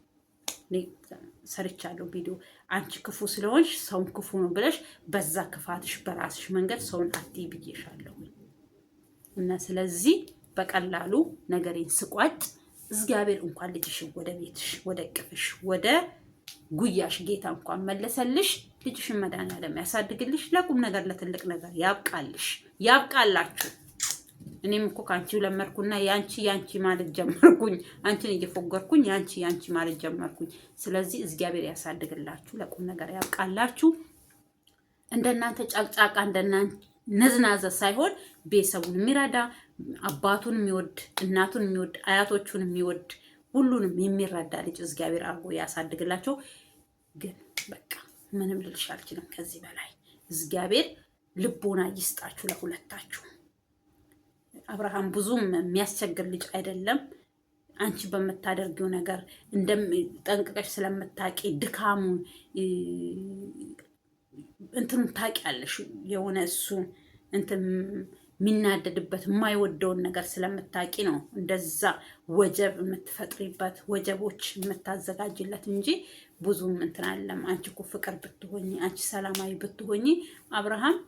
A: ሰርቻለሁ ቪዲዮ። አንቺ ክፉ ስለሆንሽ ሰውን ክፉ ነው ብለሽ በዛ ክፋትሽ በራስሽ መንገድ ሰውን አትይ ብዬሻለሁ። እና ስለዚህ በቀላሉ ነገሬን ስቋጭ እግዚአብሔር እንኳን ልጅሽን ወደ ቤትሽ ወደ ቅፍሽ ወደ ጉያሽ ጌታ እንኳን መለሰልሽ። ልጅሽን መድኃኒዓለም ያሳድግልሽ። ለቁም ነገር ለትልቅ ነገር ያብቃልሽ፣ ያብቃላችሁ። እኔም እኮ ከአንቺው ለመርኩና ያንቺ ማለት ጀመርኩኝ። አንቺን እየፎገርኩኝ ያንቺ ማለት ጀመርኩኝ። ስለዚህ እግዚአብሔር ያሳድግላችሁ፣ ለቁም ነገር ያብቃላችሁ። እንደናንተ ጫቅጫቃ እንደናንተ ነዝናዘ ሳይሆን ቤተሰቡን የሚረዳ አባቱን የሚወድ እናቱን የሚወድ አያቶቹን የሚወድ ሁሉንም የሚረዳ ልጅ እግዚአብሔር አርጎ ያሳድግላቸው። ግን በቃ ምንም ልልሽ አልችልም ከዚህ በላይ። እግዚአብሔር ልቦና ይስጣችሁ ለሁለታችሁ። አብርሃም ብዙም የሚያስቸግር ልጅ አይደለም። አንቺ በምታደርጊው ነገር ጠንቅቀሽ ስለምታቂ ድካሙን እንትኑ ታውቂያለሽ። የሆነ እሱ እንትን የሚናደድበት የማይወደውን ነገር ስለምታቂ ነው እንደዛ ወጀብ የምትፈጥሪበት ወጀቦች የምታዘጋጅለት እንጂ ብዙም እንትን አለም። አንቺ እኮ ፍቅር ብትሆኚ አንቺ ሰላማዊ ብትሆኚ አብርሃም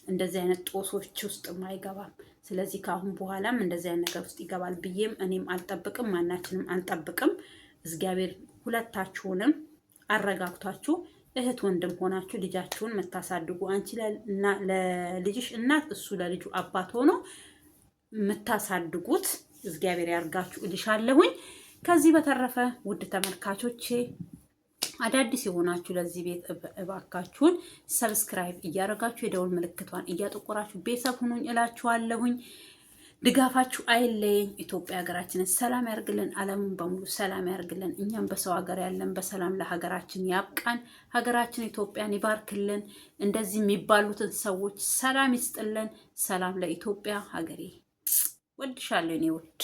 A: እንደዚህ አይነት ጦሶች ውስጥ አይገባም። ስለዚህ ከአሁን በኋላም እንደዚህ አይነት ነገር ውስጥ ይገባል ብዬም እኔም አልጠብቅም፣ ማናችንም አንጠብቅም። እግዚአብሔር ሁለታችሁንም አረጋግቷችሁ እህት ወንድም ሆናችሁ ልጃችሁን የምታሳድጉ አንቺ ለልጅሽ እናት እሱ ለልጁ አባት ሆኖ የምታሳድጉት እግዚአብሔር ያርጋችሁ እልሻለሁኝ። ከዚህ በተረፈ ውድ ተመልካቾቼ አዳዲስ የሆናችሁ ለዚህ ቤት እባካችሁን ሰብስክራይብ እያደረጋችሁ የደወል ምልክቷን እያጠቆራችሁ ቤተሰብ ሁኑኝ እላችኋለሁኝ። ድጋፋችሁ አይለየኝ። ኢትዮጵያ ሀገራችንን ሰላም ያርግልን፣ ዓለምን በሙሉ ሰላም ያርግልን። እኛም በሰው ሀገር ያለን በሰላም ለሀገራችን ያብቃን። ሀገራችን ኢትዮጵያን ይባርክልን። እንደዚህ የሚባሉትን ሰዎች ሰላም ይስጥልን። ሰላም ለኢትዮጵያ ሀገሬ። ወድሻለሁ እኔ ውድ